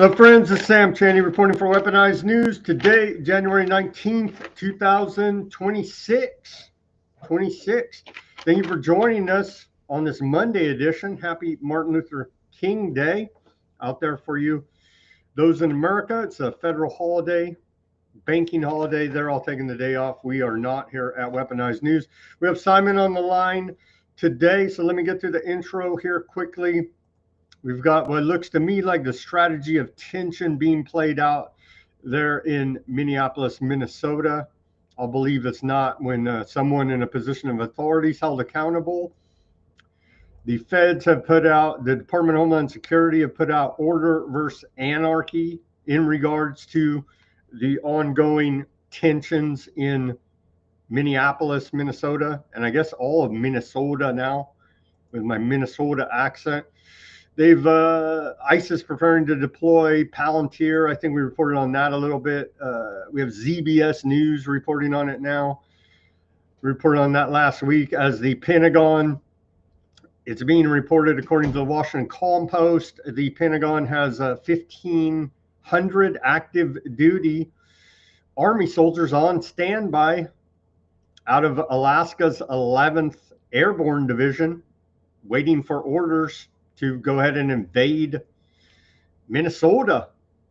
Hello, friends. It's Sam Chaney reporting for Weaponized News. Today, January 19th, 2026. Thank you for joining us on this Monday edition. Happy Martin Luther King Day out there for you. Those in America, it's a federal holiday, banking holiday. They're all taking the day off. We are not here at Weaponized News. We have Simon on the line today, so let me get through the intro here quickly. We've got what looks to me like the strategy of tension being played out there in Minneapolis, Minnesota. I'll believe it's not when someone in a position of authority is held accountable. The feds have put out, the Department of Homeland Security have put out order versus anarchy in regards to the ongoing tensions in Minneapolis, Minnesota, and I guess all of Minnesota now with my Minnesota accent. They've ISIS preparing to deploy Palantir. I think we reported on that a little bit. We have ZBS News reporting on it now. We reported on that last week as the Pentagon. It's being reported according to the Washington Calm Post. The Pentagon has 1,500 active duty Army soldiers on standby out of Alaska's 11th Airborne Division, waiting for orders to go ahead and invade Minnesota.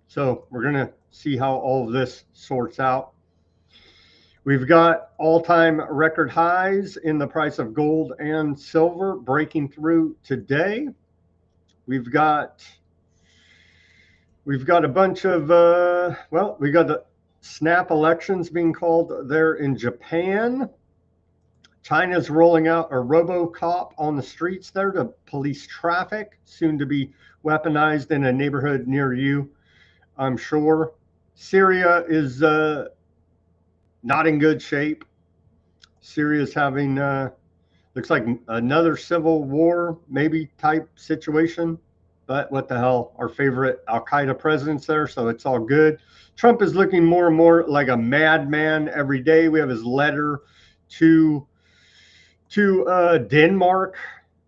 So we're going to see how all of this sorts out. We've got all-time record highs in the price of gold and silver breaking through today. We've got a bunch of, we got the snap elections being called there in Japan. China's rolling out a RoboCop on the streets there to police traffic, soon to be weaponized in a neighborhood near you, I'm sure. Syria is not in good shape. Syria's having, looks like another civil war, maybe type situation. But what the hell, our favorite Al-Qaeda president's there, so it's all good. Trump is looking more and more like a madman every day. We have his letter to Denmark,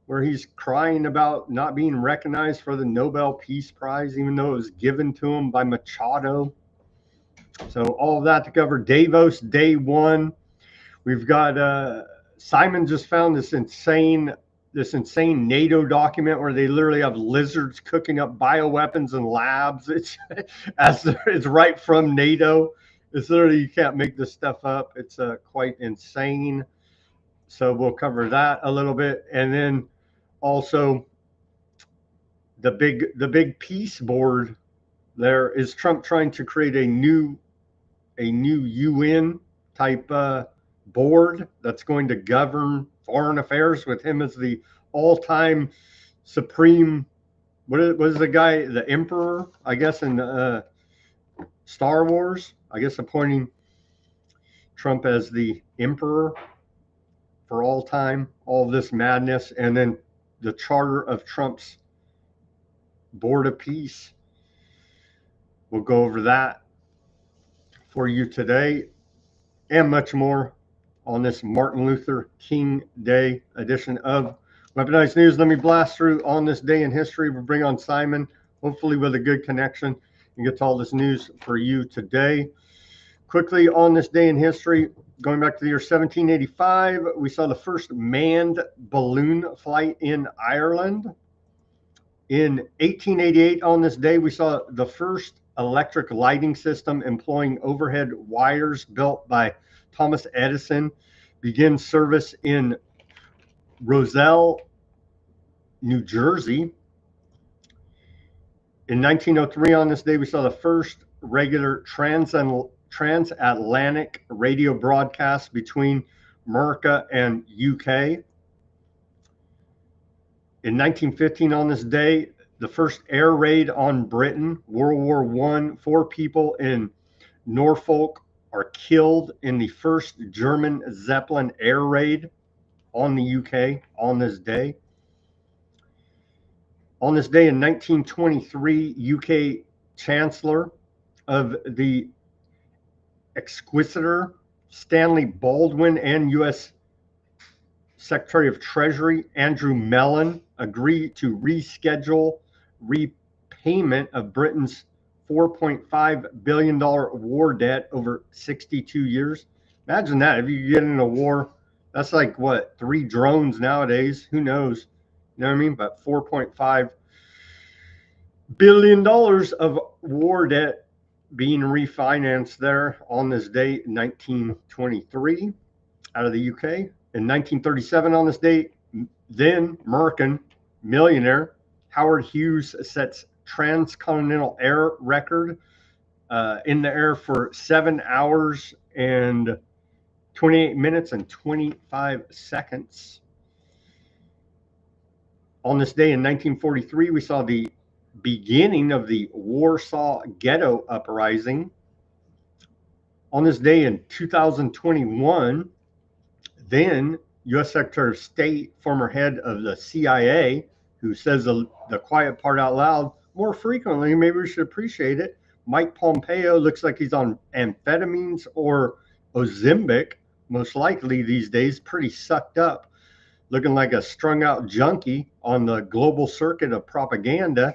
where he's crying about not being recognized for the Nobel Peace Prize, even though it was given to him by Machado. So all of that to cover. Davos, day one. We've got Simon just found this insane NATO document where they literally have lizards cooking up bioweapons in labs. It's right from NATO. It's literally, you can't make this stuff up. It's quite insane. So we'll cover that a little bit, and then also the big peace board. There is Trump trying to create a new UN type board that's going to govern foreign affairs with him as the all-time supreme. What is the guy? The Emperor, I guess, in Star Wars. I guess appointing Trump as the Emperor for all time, all of this madness, and then the charter of Trump's Board of Peace. We'll go over that for you today and much more on this Martin Luther King Day edition of Weaponized News. Let me blast through on this day in history. We'll bring on Simon, hopefully with a good connection, and get to all this news for you today. Quickly on this day in history, going back to the year 1785, we saw the first manned balloon flight in Ireland. In 1888, on this day, we saw the first electric lighting system employing overhead wires built by Thomas Edison begin service in Roselle, New Jersey. In 1903, on this day, we saw the first regular transatlantic radio broadcast between America and UK. In 1915, on this day, the first air raid on Britain, World War I. 4 people in Norfolk are killed in the first German Zeppelin air raid on the UK on this day. On this day in 1923, UK Chancellor of the Exchequer, Stanley Baldwin, and U.S. Secretary of Treasury Andrew Mellon agree to reschedule repayment of Britain's $4.5 billion war debt over 62 years. Imagine that. If you get in a war, that's like what, 3 drones nowadays? Who knows? You know what I mean? But $4.5 billion of war debt being refinanced there on this date in 1923 out of the UK. In 1937 on this date, then American millionaire Howard Hughes sets transcontinental air record in the air for 7 hours and 28 minutes and 25 seconds. On this day in 1943, we saw the beginning of the Warsaw Ghetto Uprising. On this day in 2021, then U.S. Secretary of State, former head of the CIA, who says the quiet part out loud more frequently, maybe we should appreciate it. Mike Pompeo looks like he's on amphetamines or Ozempic, most likely these days, pretty sucked up, looking like a strung out junkie on the global circuit of propaganda.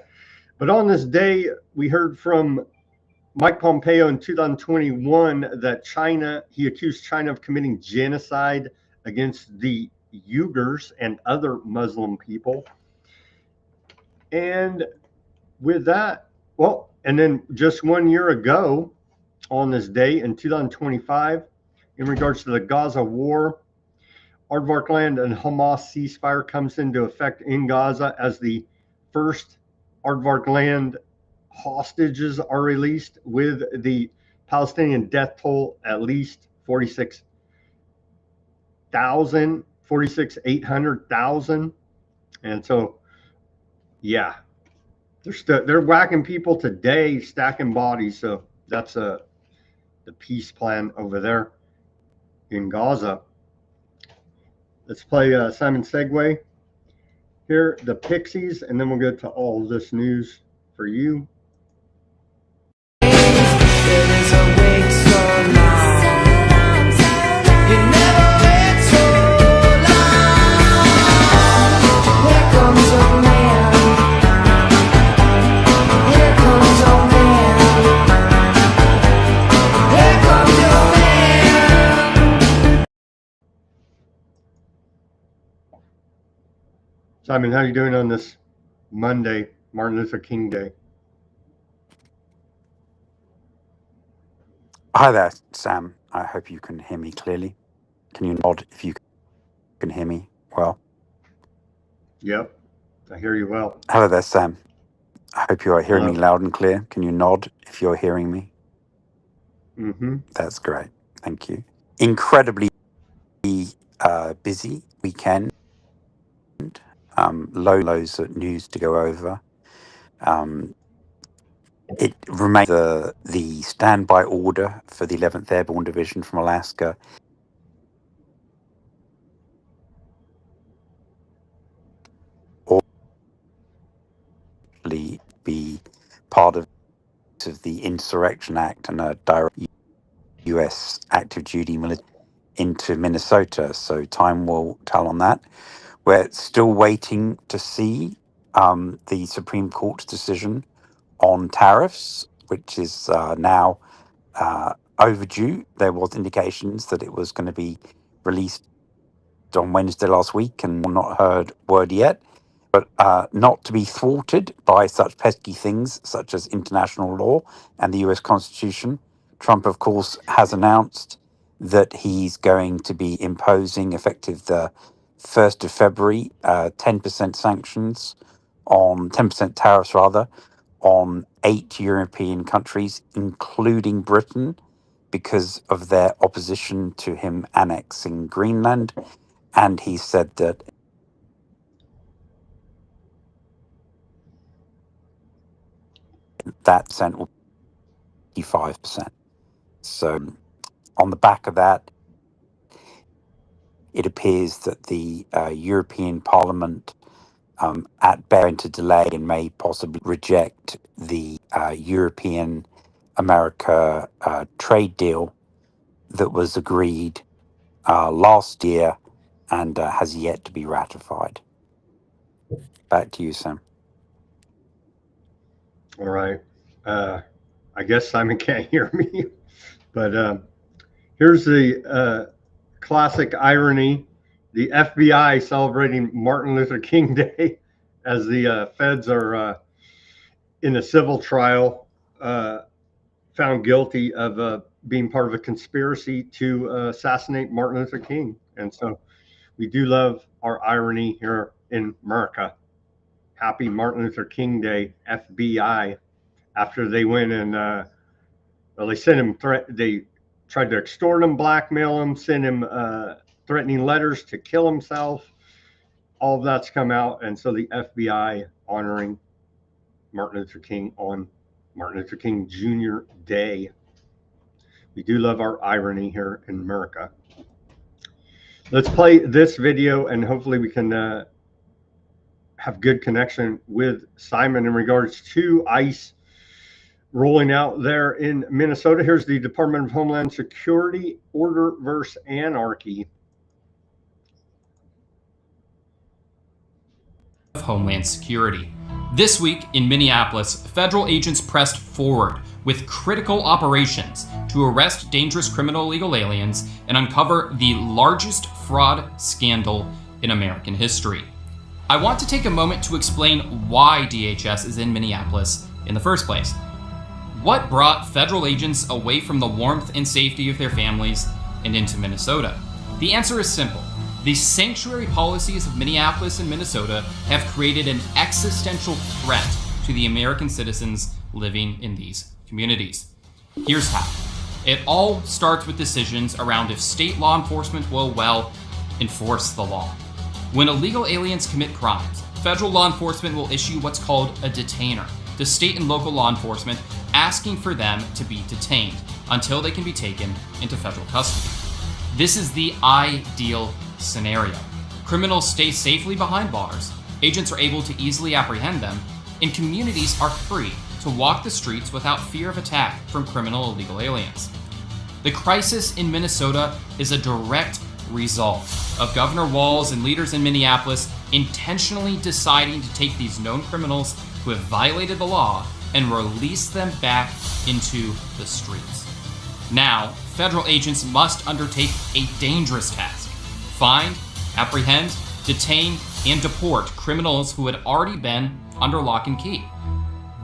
But on this day, we heard from Mike Pompeo in 2021 that he accused China of committing genocide against the Uyghurs and other Muslim people. And with that, well, and then just 1 year ago on this day in 2025, in regards to the Gaza war, Aardvark land and Hamas ceasefire comes into effect in Gaza as the first Aardvark land hostages are released, with the Palestinian death toll at least 800,000. And so, yeah, they're whacking people today, stacking bodies. So that's the peace plan over there in Gaza. Let's play Simon Segway here, the Pixies, and then we'll get to all of this news for you. Simon, how are you doing on this Monday, Martin Luther King Day? Hi there, Sam. I hope you can hear me clearly. Can you nod if you can hear me well? Yep, I hear you well. Hello there, Sam. I hope you are hearing Hello. me loud and clear. Can you nod if you're hearing me? Mm-hmm. That's great. Thank you. Incredibly busy weekend. Loads of news to go over. It remains the standby order for the 11th Airborne Division from Alaska be part of the Insurrection Act and a direct U.S. active duty military into Minnesota. So time will tell on that. We're still waiting to see the Supreme Court's decision on tariffs, which is now overdue. There was indications that it was going to be released on Wednesday last week, and not heard word yet. But not to be thwarted by such pesky things such as international law and the US Constitution. Trump, of course, has announced that he's going to be imposing, effective the 1st of February, 10% sanctions on 10% tariffs, rather, on 8 European countries, including Britain, because of their opposition to him annexing Greenland. And he said that that percent will be 5%. So on the back of that, it appears that the European Parliament at best to delay and may possibly reject the European America trade deal that was agreed last year and has yet to be ratified. Back to you, Sam. All right. I guess Simon can't hear me, but here's the classic irony. The FBI celebrating Martin Luther King Day as the feds are in a civil trial found guilty of being part of a conspiracy to assassinate Martin Luther King. And so we do love our irony here in America. Happy Martin Luther King Day, FBI. After they went and well, they sent him they tried to extort him, blackmail him, send him threatening letters to kill himself. All of that's come out, and so the FBI honoring Martin Luther King on Martin Luther King Jr. Day. We do love our irony here in America. Let's play this video, and hopefully we can have good connection with Simon in regards to ICE rolling out there in Minnesota. Here's the Department of Homeland Security order versus Anarchy. Of Homeland Security. This week in Minneapolis, federal agents pressed forward with critical operations to arrest dangerous criminal illegal aliens and uncover the largest fraud scandal in American history. I want to take a moment to explain why DHS is in Minneapolis in the first place. What brought federal agents away from the warmth and safety of their families and into Minnesota? The answer is simple. The sanctuary policies of Minneapolis and Minnesota have created an existential threat to the American citizens living in these communities. Here's how. It all starts with decisions around if state law enforcement will enforce the law. When illegal aliens commit crimes, federal law enforcement will issue what's called a detainer to state and local law enforcement, asking for them to be detained until they can be taken into federal custody. This is the ideal scenario. Criminals stay safely behind bars, agents are able to easily apprehend them, and communities are free to walk the streets without fear of attack from criminal illegal aliens. The crisis in Minnesota is a direct result of Governor Walz and leaders in Minneapolis intentionally deciding to take these known criminals who have violated the law and release them back into the streets. Now, federal agents must undertake a dangerous task: find, apprehend, detain, and deport criminals who had already been under lock and key.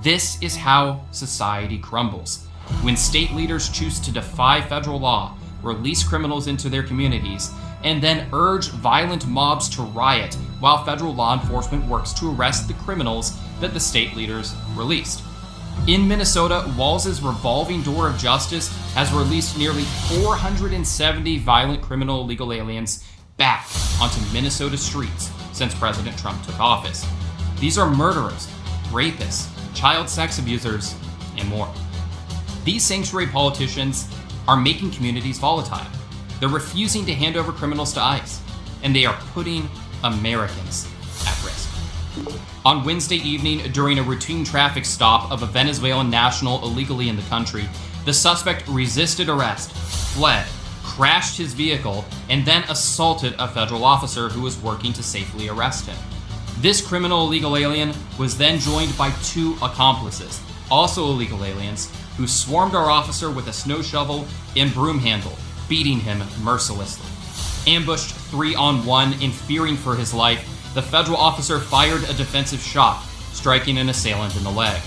This is how society crumbles. When state leaders choose to defy federal law, release criminals into their communities, and then urge violent mobs to riot while federal law enforcement works to arrest the criminals that the state leaders released. In Minnesota, Walz's revolving door of justice has released nearly 470 violent criminal illegal aliens back onto Minnesota streets since President Trump took office. These are murderers, rapists, child sex abusers, and more. These sanctuary politicians are making communities volatile. They're refusing to hand over criminals to ICE, and they are putting Americans at risk. On Wednesday evening, during a routine traffic stop of a Venezuelan national illegally in the country, the suspect resisted arrest, fled, crashed his vehicle, and then assaulted a federal officer who was working to safely arrest him. This criminal illegal alien was then joined by 2 accomplices, also illegal aliens, who swarmed our officer with a snow shovel and broom handle, beating him mercilessly. Ambushed 3-on-1 and fearing for his life, the federal officer fired a defensive shot, striking an assailant in the leg.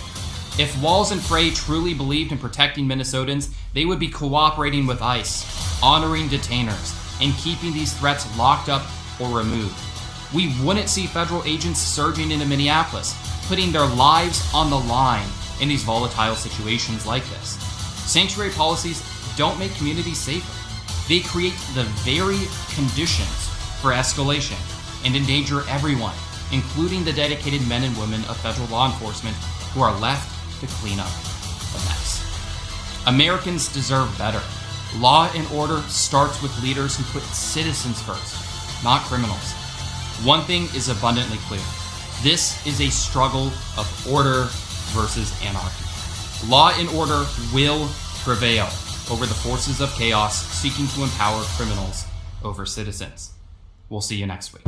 If Walz and Frey truly believed in protecting Minnesotans, they would be cooperating with ICE, honoring detainers, and keeping these threats locked up or removed. We wouldn't see federal agents surging into Minneapolis, putting their lives on the line in these volatile situations like this. Sanctuary policies don't make communities safer. They create the very conditions for escalation and endanger everyone, including the dedicated men and women of federal law enforcement who are left to clean up the mess. Americans deserve better. Law and order starts with leaders who put citizens first, not criminals. One thing is abundantly clear. This is a struggle of order versus anarchy. Law and order will prevail over the forces of chaos seeking to empower criminals over citizens. We'll see you next week.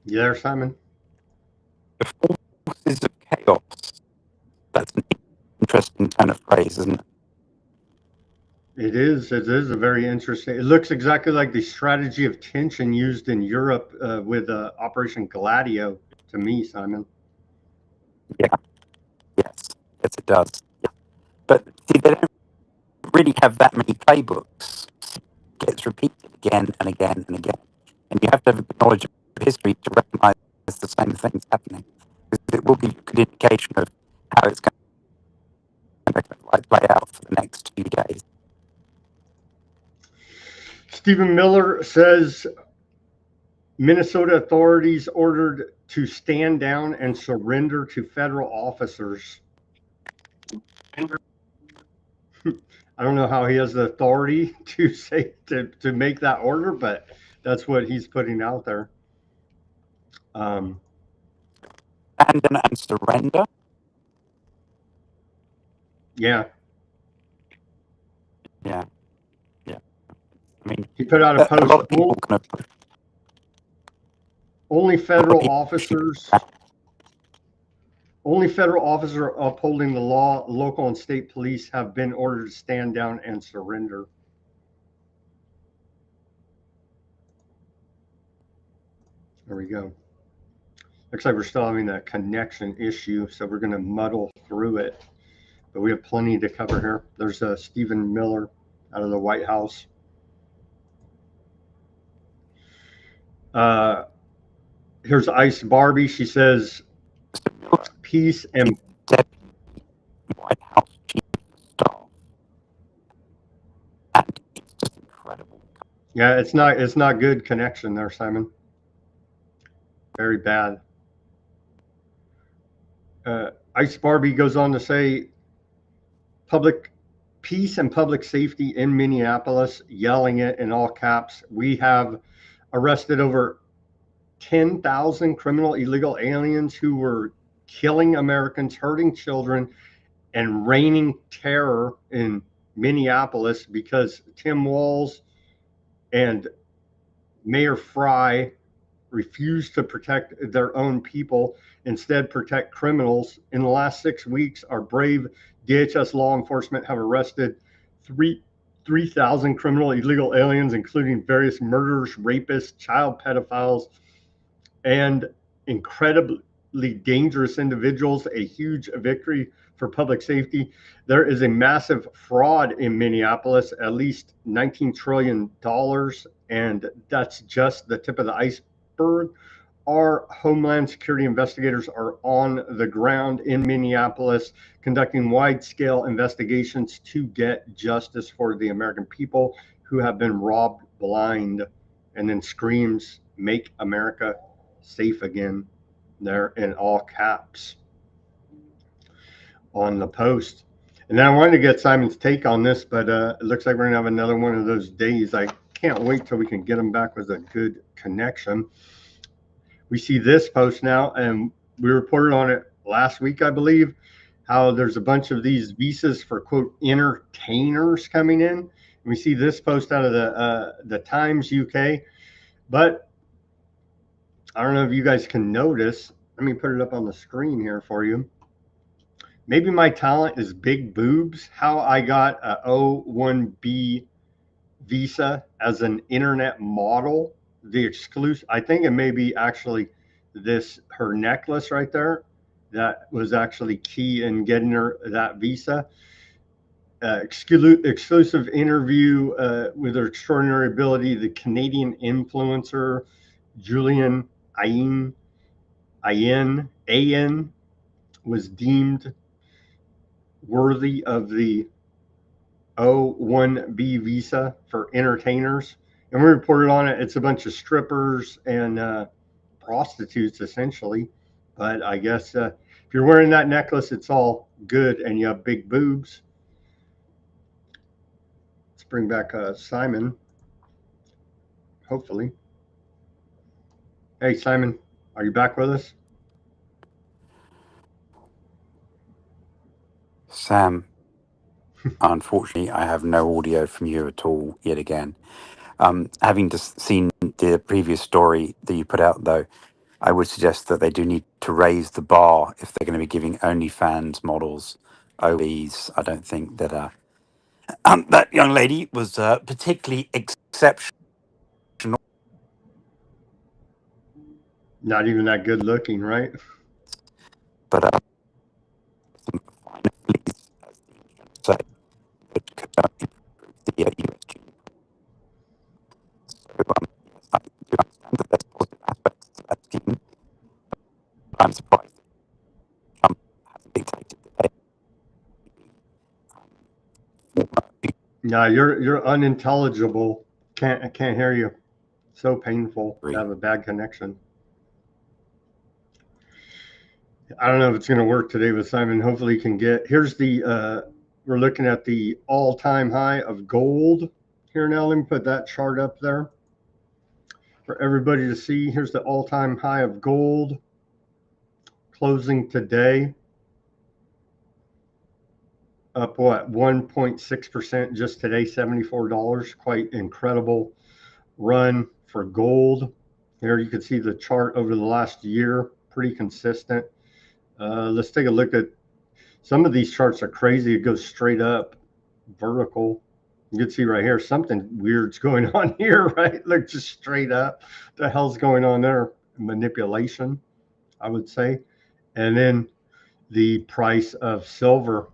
You there, Simon? The forces of chaos. That's an interesting turn of phrase, isn't it? It is. It is a very interesting. It looks exactly like the strategy of tension used in Europe with Operation Gladio. To me, Simon. Yeah. Yes. Yes, it does. Yeah. But see, they don't really have that many playbooks. It gets repeated again and again and again, and you have to have a good knowledge of history to recognise the same things happening. Because it will give you a good indication of how it's going to play out for the next few days. Stephen Miller says Minnesota authorities ordered to stand down and surrender to federal officers. I don't know how he has the authority to say to make that order, but that's what he's putting out there. Abandon and surrender. Yeah. Yeah. Yeah. I mean, he put out a post. A lot of people kind of. Only federal officers. Only federal officers upholding the law, local and state police have been ordered to stand down and surrender. There we go. Looks like we're still having that connection issue, so we're going to muddle through it. But we have plenty to cover here. There's Stephen Miller out of the White House. Here's Ice Barbie. She says, peace and White House chief of staff. And it's just incredible. Yeah, it's not good connection there, Simon. Very bad. Ice Barbie goes on to say, public peace and public safety in Minneapolis, yelling it in all caps. We have arrested over 10,000 criminal illegal aliens who were killing Americans, hurting children, and raining terror in Minneapolis because Tim Walz and Mayor Fry refused to protect their own people, instead protect criminals. In the last 6 weeks, our brave DHS law enforcement have arrested 3,000 criminal illegal aliens, including various murderers, rapists, child pedophiles, and incredibly dangerous individuals. A huge victory for public safety. There is a massive fraud in Minneapolis, at least $19 trillion, and that's just the tip of the iceberg. Our Homeland Security investigators are on the ground in Minneapolis conducting wide-scale investigations to get justice for the American people who have been robbed blind. And then screams, "Make America safe again," there in all caps on the post. And then I wanted to get Simon's take on this, but it looks like we're going to have another one of those days. I can't wait till we can get him back with a good connection. We see this post now, and we reported on it last week, I believe, how there's a bunch of these visas for, quote, entertainers coming in. And we see this post out of the Times UK. But I don't know if you guys can notice. Let me put it up on the screen here for you. Maybe my talent is big boobs. How I got a O1B visa as an internet model. The exclusive, I think it may be actually her necklace right there that was actually key in getting her that visa. Exclusive interview with her extraordinary ability. The Canadian influencer Julian Ayen was deemed worthy of the O1B visa for entertainers. And we reported on it. It's a bunch of strippers and prostitutes, essentially. But I guess if you're wearing that necklace, it's all good and you have big boobs. Let's bring back Simon, hopefully. Hey, Simon, are you back with us? Sam, unfortunately, I have no audio from you at all yet again. Having just seen the previous story that you put out, though, I would suggest that they do need to raise the bar if they're going to be giving OnlyFans models OEs. I don't think that that young lady was particularly exceptional. Not even that good looking, right? But so it could improve the USG. So yes, I do understand that there's positive aspects to that scheme. But I'm surprised that Trump hasn't dictated that they No, you're unintelligible. I can't hear you. So painful to agree. have a bad connection. I don't know if it's going to work today with Simon. Hopefully you can get, here's the, we're looking at the all-time high of gold here now. Let me put that chart up there for everybody to see. Here's the all-time high of gold closing today. Up what, 1.6% just today, $74. Quite incredible run for gold. Here you can see the chart over the last year, pretty consistent. Let's take a look at some of these charts. Are crazy. It goes straight up vertical. You can see right here something weird's going on here, right? Look, just straight up. What the hell's going on there? Manipulation, I would say. And then the price of silver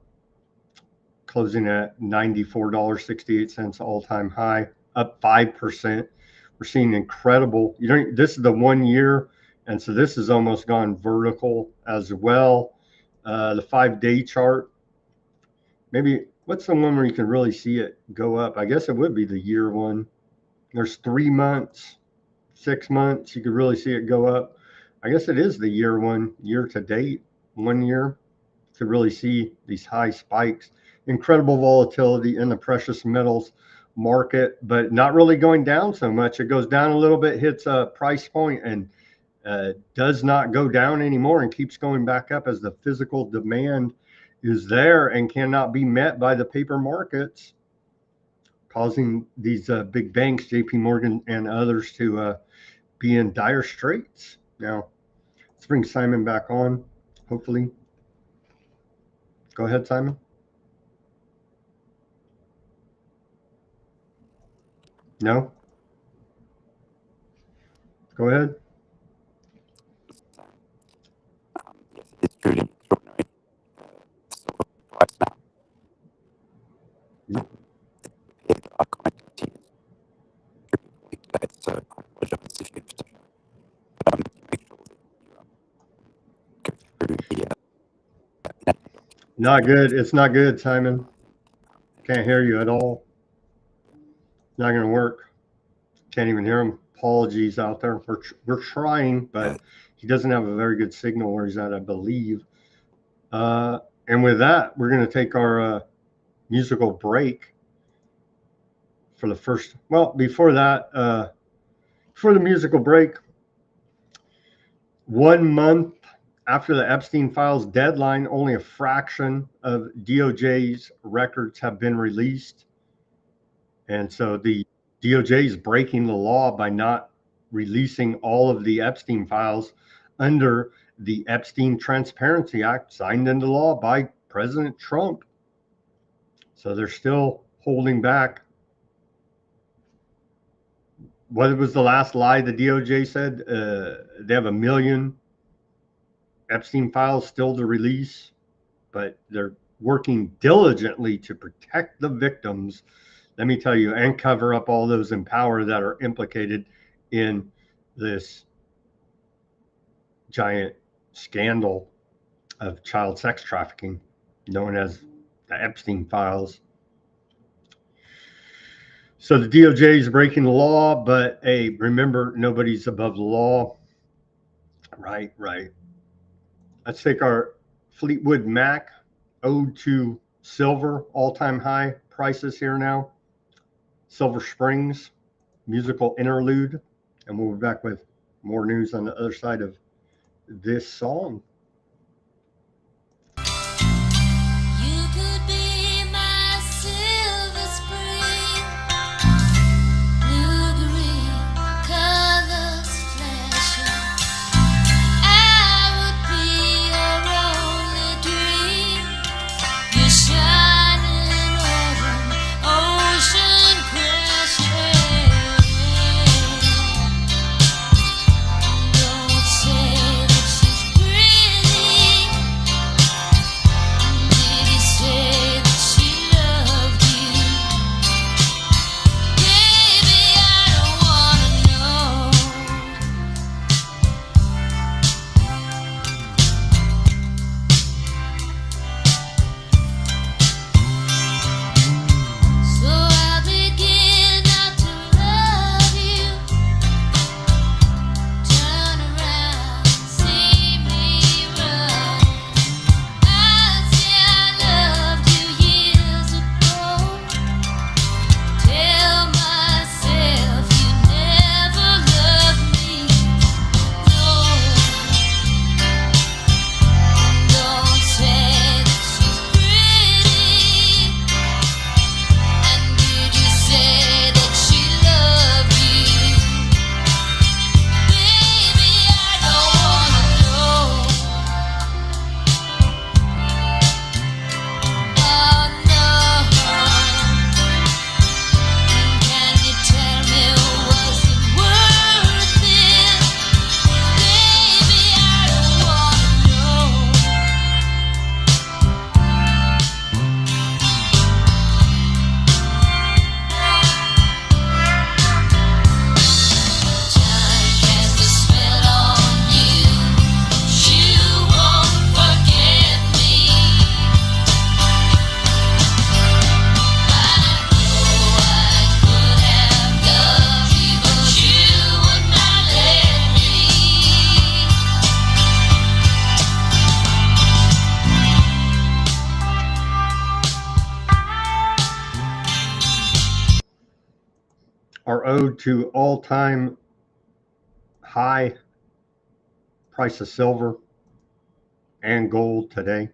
closing at $94.68, all-time high, up 5%. We're seeing incredible, this is the 1 year, and so this has almost gone vertical as well. The 5-day chart, maybe, what's the one where you can really see it go up? I guess it would be the year one. There's 3 months, 6 months, you could really see it go up. I guess it is the year one, year to date, 1 year, to really see these high spikes. Incredible volatility in the precious metals market, but not really going down so much. It goes down a little bit, hits a price point, and does not go down anymore, and keeps going back up as the physical demand is there and cannot be met by the paper markets, causing these big banks, JP Morgan and others, to be in dire straits. Now, let's bring Simon back on, hopefully. Go ahead, Simon. No? Go ahead. Yes, it is truly extraordinary. Silver price now. Our connectivity is weak, so I apologize if you have to make sure that you go through the Not good. It's not good, Simon. Can't hear you at all. Not going to work. Can't even hear him. Apologies out there. We're trying, but he doesn't have a very good signal where he's at, I believe. And with that, we're going to take our musical break for the first. Well, before that, for the musical break, 1 month after the Epstein files deadline, only a fraction of DOJ's records have been released. And so the DOJ is breaking the law by not releasing all of the Epstein files under the Epstein Transparency Act signed into law by President Trump. So they're still holding back. What was the last lie the DOJ said? They have 1 million Epstein files still to release, but they're working diligently to protect the victims, let me tell you, and cover up all those in power that are implicated in this giant scandal of child sex trafficking known as the Epstein files. So the DOJ is breaking the law, but hey, remember, nobody's above the law. Right. Let's take our Fleetwood Mac Ode to Silver, all-time high prices here now. Silver Springs musical interlude, and we'll be back with more news on the other side of this song. You could be my silver spring, blue-green colors flashing, are owed to all-time high price of silver and gold today.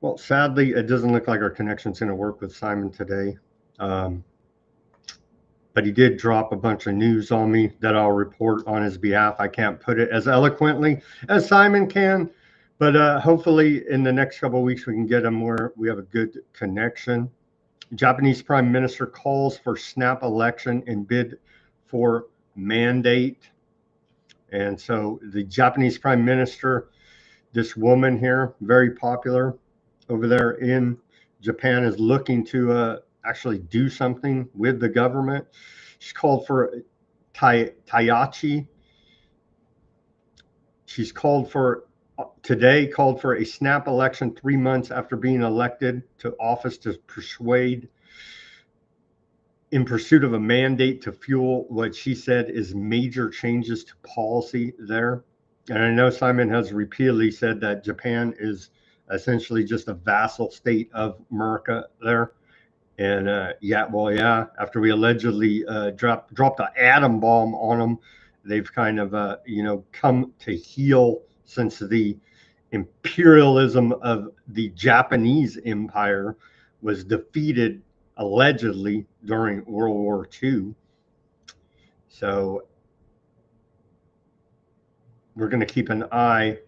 Well, sadly, it doesn't look like our connection's going to work with Simon today. But he did drop a bunch of news on me that I'll report on his behalf. I can't put it as eloquently as Simon can, but hopefully in the next couple of weeks we can get him where we have a good connection. Japanese Prime Minister calls for snap election and bid for mandate. And so the Japanese Prime Minister, this woman here, very popular over there in Japan, is looking to actually do something with the government. She's called for Tayachi. She's called for a snap election 3 months after being elected to office to persuade in pursuit of a mandate to fuel what she said is major changes to policy there. And I know Simon has repeatedly said that Japan is essentially just a vassal state of America there. And after we allegedly dropped an atom bomb on them, they've kind of come to heel since the imperialism of the Japanese Empire was defeated allegedly during World War II. So we're going to keep an eye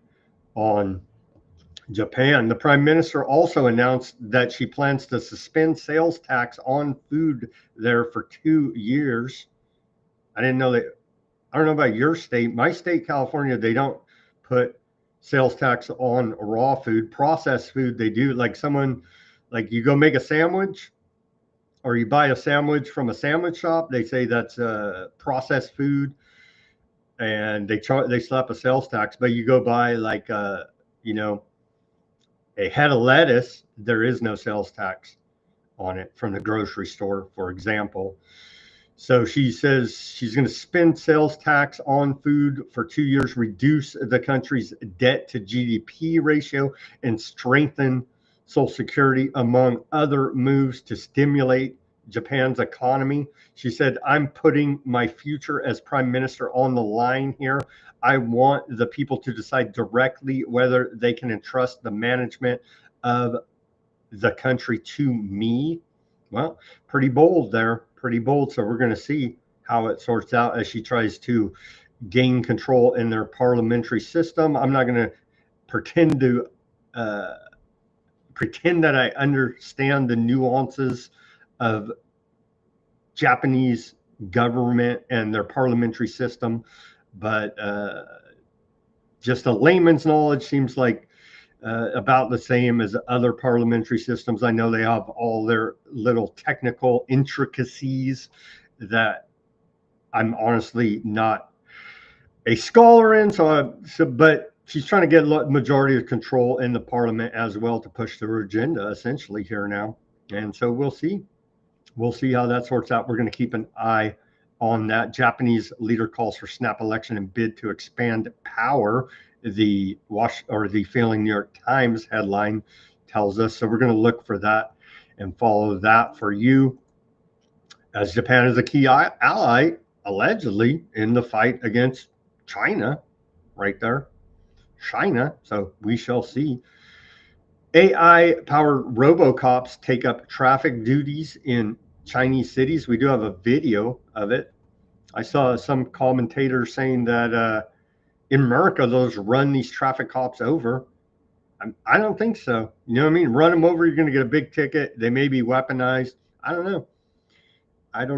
on Japan. The Prime Minister also announced that she plans to suspend sales tax on food there for 2 years. I didn't know that. I don't know about your state. My state, California, they don't put sales tax on raw food. Processed food, they do. Like you go make a sandwich or you buy a sandwich from a sandwich shop, they say that's processed food and they slap a sales tax. But you go buy a head of lettuce, there is no sales tax on it from the grocery store, for example. So she says she's going to suspend sales tax on food for 2 years, reduce the country's debt to GDP ratio, and strengthen Social Security, among other moves to stimulate Japan's economy. She said, I'm putting my future as prime minister on the line here. I want the people to decide directly whether they can entrust the management of the country to me. Well, pretty bold there, pretty bold. So we're going to see how it sorts out as she tries to gain control in their parliamentary system. I'm not going to pretend that I understand the nuances of Japanese government and their parliamentary system, but just a layman's knowledge seems like about the same as other parliamentary systems. I know they have all their little technical intricacies that I'm honestly not a scholar in. But she's trying to get majority of control in the parliament as well to push their agenda essentially here now. And so we'll see. We'll see how that sorts out. We're going to keep an eye on that. Japanese leader calls for snap election and bid to expand power. The failing New York Times headline tells us. So we're going to look for that and follow that for you, as Japan is a key ally, allegedly, in the fight against China, right there. China. So we shall see. AI-powered robocops take up traffic duties in Chinese cities. We do have a video of it. I saw some commentator saying that in America, those run these traffic cops over. I don't think so. You know what I mean? Run them over, you're going to get a big ticket. They may be weaponized. I don't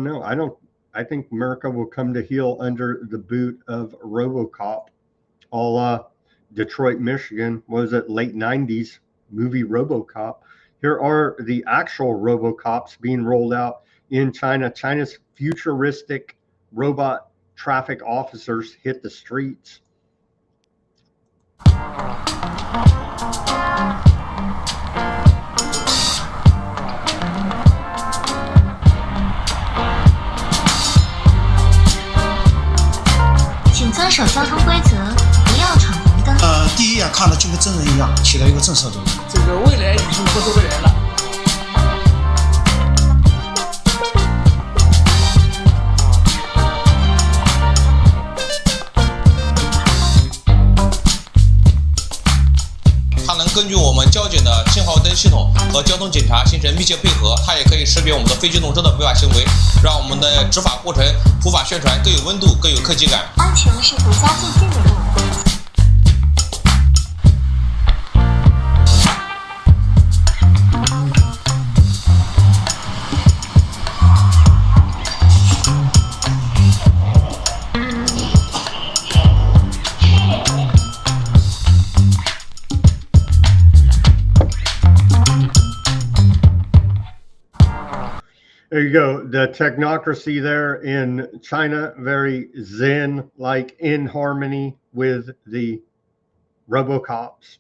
know. I think America will come to heel under the boot of RoboCop, a la Detroit, Michigan. What was it, late 90s movie RoboCop? Here are the actual RoboCops being rolled out in China. China's futuristic robot traffic officers hit the streets.请遵守交通规则，不要闯红灯。第一眼看了就跟真人一样，起到一个震慑作用。这个未来已经不是个人了。根据我们交警的信号灯系统和交通警察形成密切配合，它也可以识别我们的非机动车的违法行为，让我们的执法过程、普法宣传更有温度、更有科技感。安全是国家最近的任务。There you go. The technocracy there in China, very zen, like in harmony with the RoboCops,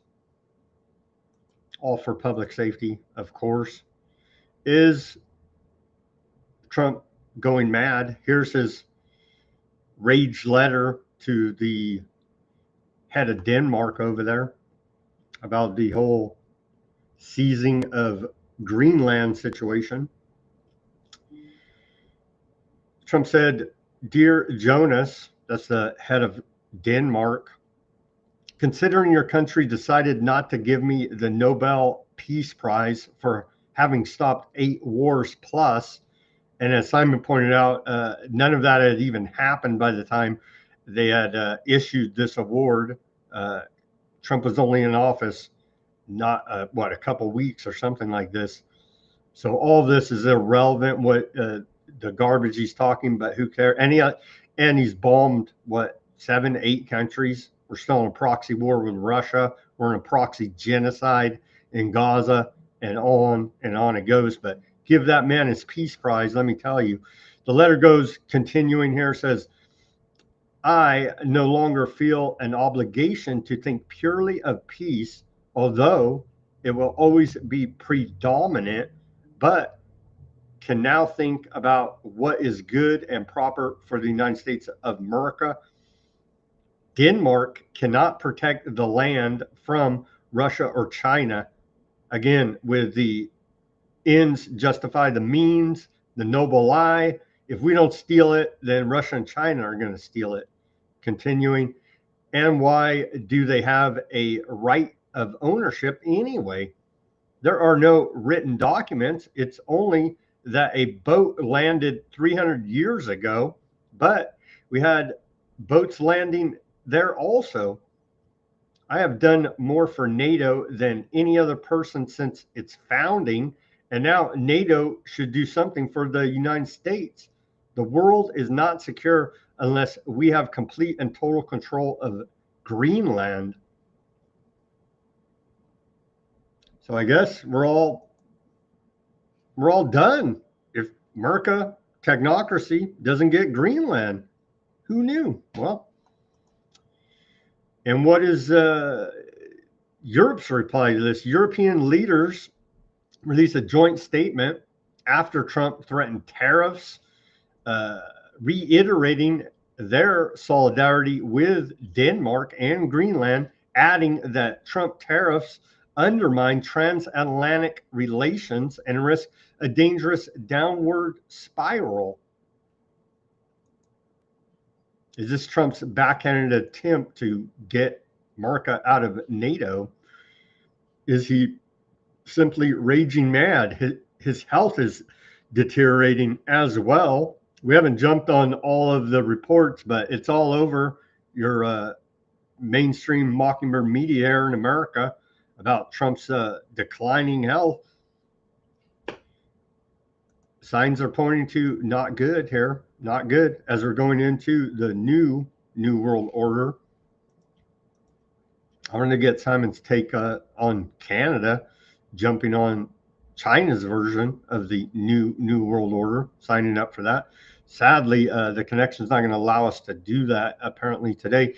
all for public safety, of course. Is Trump going mad? Here's his rage letter to the head of Denmark over there about the whole seizing of Greenland situation. Trump said, "Dear Jonas," that's the head of Denmark, "considering your country decided not to give me the Nobel Peace Prize for having stopped 8 wars plus," and as Simon pointed out, none of that had even happened by the time they had issued this award. Trump was only in office not a couple weeks or something like this. So all this is irrelevant. What the garbage he's talking, but who cares? And he's bombed 7, 8 countries. We're still in a proxy war with Russia. We're in a proxy genocide in Gaza, and on it goes. But give that man his peace prize. Let me tell you, the letter goes continuing here, says, "I no longer feel an obligation to think purely of peace, although it will always be predominant, but can now think about what is good and proper for the United States of America. Denmark cannot protect the land from Russia or China." Again, with the ends justify the means, the noble lie. If we don't steal it, then Russia and China are going to steal it. Continuing, "And why do they have a right of ownership anyway? There are no written documents. It's only that a boat landed 300 years ago, but we had boats landing there also. I have done more for NATO than any other person since its founding, and now NATO should do something for the United States. The world is not secure unless we have complete and total control of Greenland." So I guess we're all done. If America technocracy doesn't get Greenland, who knew? Well, and what is Europe's reply to this? European leaders released a joint statement after Trump threatened tariffs, reiterating their solidarity with Denmark and Greenland, adding that Trump tariffs undermine transatlantic relations and risk a dangerous downward spiral. Is this Trump's backhanded attempt to get America out of NATO? Is he simply raging mad? His health is deteriorating as well. We haven't jumped on all of the reports, but it's all over your mainstream Mockingbird media here in America about Trump's declining health. Signs are pointing to not good here, not good, as we're going into the new world order. I want to get Simon's take on Canada jumping on China's version of the new world order, signing up for that. Sadly, the connection's not going to allow us to do that apparently today.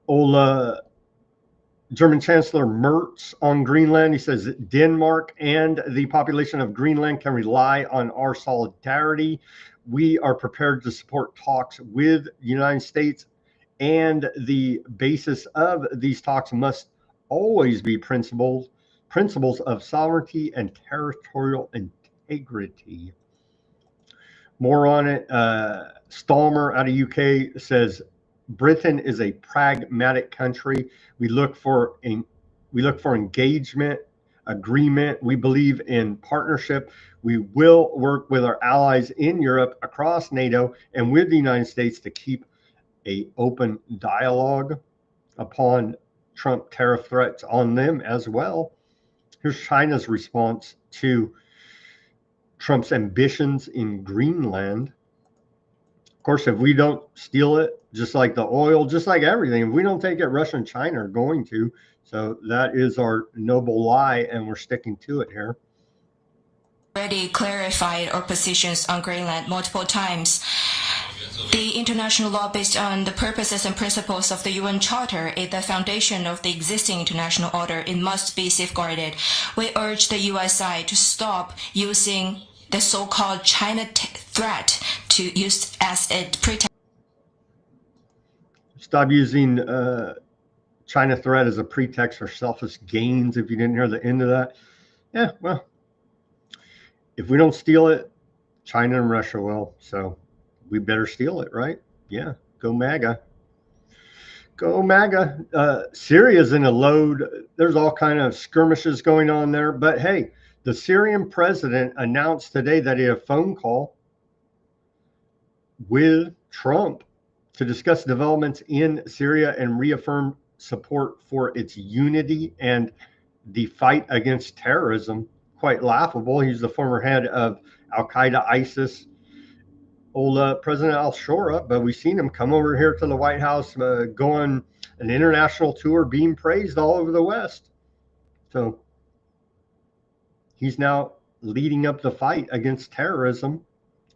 Old German Chancellor Merz on Greenland, he says Denmark and the population of Greenland can rely on our solidarity. We are prepared to support talks with the United States, and the basis of these talks must always be principles of sovereignty and territorial integrity. More on it. Stalmer out of UK says Britain is a pragmatic country. We look for We look for engagement, agreement. We believe in partnership. We will work with our allies in Europe, across NATO, and with the United States to keep an open dialogue upon Trump tariff threats on them as well. Here's China's response to Trump's ambitions in Greenland. Of course, if we don't steal it, just like the oil, just like everything, if we don't take it, Russia and China are going to. So that is our noble lie, and we're sticking to it here. Already clarified our positions on Greenland multiple times. The international law based on the purposes and principles of the UN Charter is the foundation of the existing international order. It must be safeguarded. We urge the US side to stop using the so-called China threat to use as a pretext. Stop using China threat as a pretext for selfish gains. If you didn't hear the end of that, yeah, well, if we don't steal it, China and Russia will. So we better steal it, right? Yeah, go MAGA. Go MAGA. Syria's in a load. There's all kind of skirmishes going on there. But hey, the Syrian president announced today that he had a phone call with Trump to discuss developments in Syria and reaffirm support for its unity and the fight against terrorism. Quite laughable. He's the former head of Al-Qaeda, ISIS, old President al-Shura, but we've seen him come over here to the White House, go on an international tour, being praised all over the West. So he's now leading up the fight against terrorism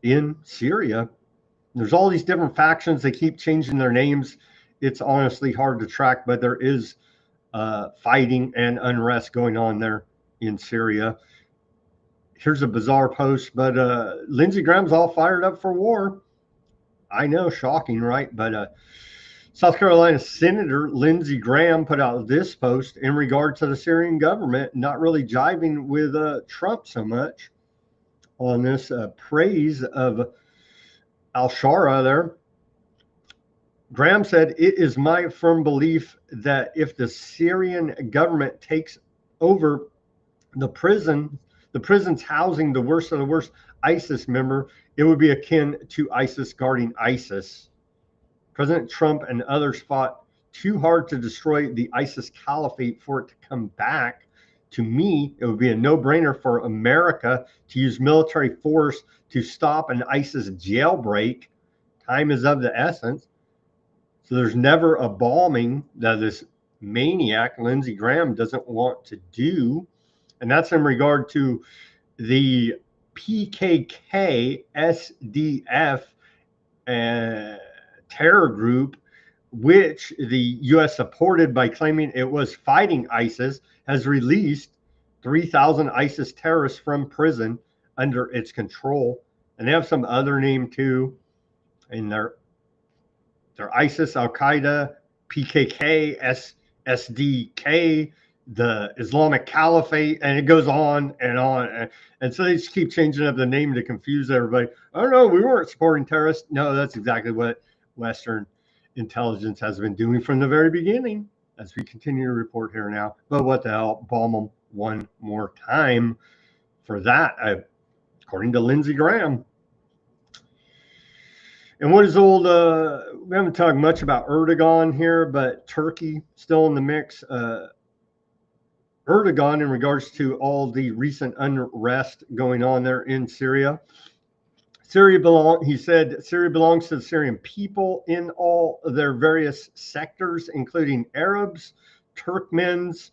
in Syria. There's all these different factions. They keep changing their names. It's honestly hard to track, but there is fighting and unrest going on there in Syria. Here's a bizarre post, but Lindsey Graham's all fired up for war. I know, shocking, right? But South Carolina Senator Lindsey Graham put out this post in regard to the Syrian government, not really jiving with Trump so much on this praise of al-Shura there. Graham said, "It is my firm belief that if the Syrian government takes over the prison's housing the worst of the worst ISIS member, it would be akin to ISIS guarding ISIS. President Trump and others fought too hard to destroy the ISIS caliphate for it to come back. To me, it would be a no-brainer for America to use military force to stop an ISIS jailbreak. Time is of the essence." So there's never a bombing that this maniac, Lindsey Graham, doesn't want to do. And that's in regard to the PKK SDF terror group, which the U.S. supported by claiming it was fighting ISIS, has released 3,000 ISIS terrorists from prison under its control. And they have some other name too. And they're ISIS, Al-Qaeda, PKK, SDK, the Islamic Caliphate, and it goes on and on. And so they just keep changing up the name to confuse everybody. Oh, no, we weren't supporting terrorists. No, that's exactly what Western intelligence has been doing from the very beginning, as we continue to report here now. But what the hell, bomb them one more time for that, according to Lindsey Graham. And what is old, we haven't talked much about Erdogan here, but Turkey still in the mix. Erdogan, in regards to all the recent unrest going on there in Syria. He said Syria belongs to the Syrian people in all their various sectors, including Arabs, Turkmens,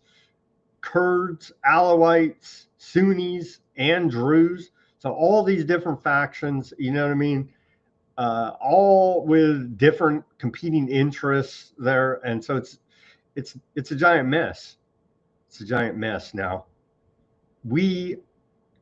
Kurds, Alawites, Sunnis, and Druze. So all these different factions, you know what I mean? All with different competing interests there. And so it's a giant mess. It's a giant mess now.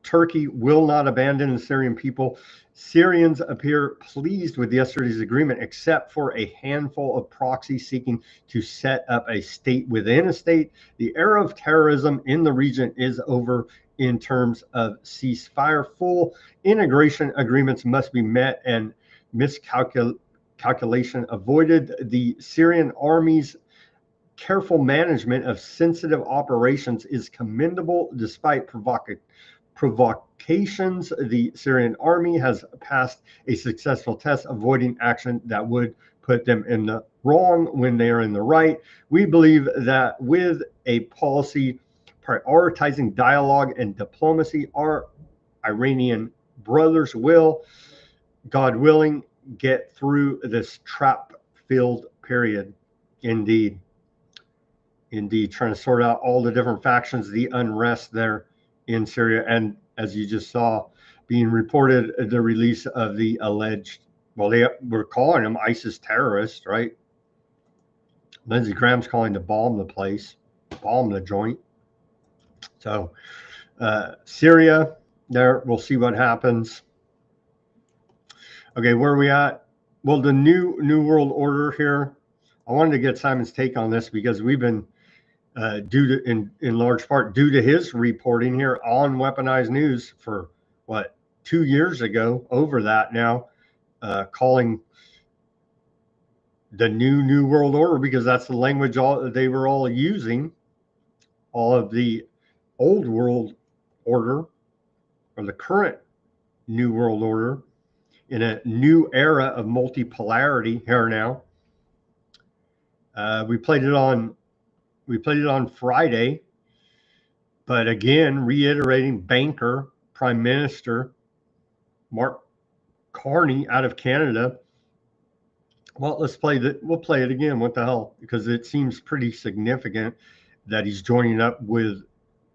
Turkey will not abandon the Syrian people. Syrians appear pleased with yesterday's agreement, except for a handful of proxies seeking to set up a state within a state. The era of terrorism in the region is over in terms of ceasefire. Full integration agreements must be met and miscalculation avoided. The Syrian army's careful management of sensitive operations is commendable despite provocations. The Syrian army has passed a successful test, avoiding action that would put them in the wrong when they are in the right. We believe that with a policy prioritizing dialogue and diplomacy, our Iranian brothers will, God willing, get through this trap-filled period. Indeed, trying to sort out all the different factions, the unrest there in Syria, and as you just saw, being reported the release of the alleged, well, they were calling them ISIS terrorists, right? Lindsey Graham's calling to bomb the place, bomb the joint. So Syria, there, we'll see what happens. Okay, where are we at? Well, the new world order here. I wanted to get Simon's take on this because we've been in large part due to his reporting here on Weaponized News for what, 2 years ago, over that now, calling the new world order, because that's the language they were all using. All of the old world order, or the current new world order, in a new era of multipolarity here now. We played it on Friday, but again, reiterating, banker, Prime Minister Mark Carney out of Canada. Well, we'll play it again. What the hell? Because it seems pretty significant that he's joining up with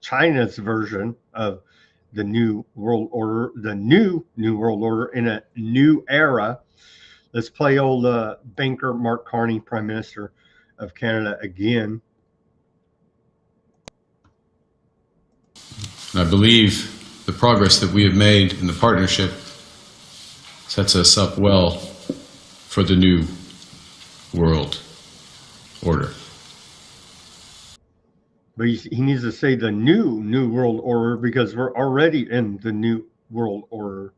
China's version of the new world order, the new world order in a new era. Let's play old banker Mark Carney, Prime Minister of Canada, again. I believe the progress that we have made in the partnership sets us up well for the new world order. But he needs to say the new world order, because we're already in the new world order.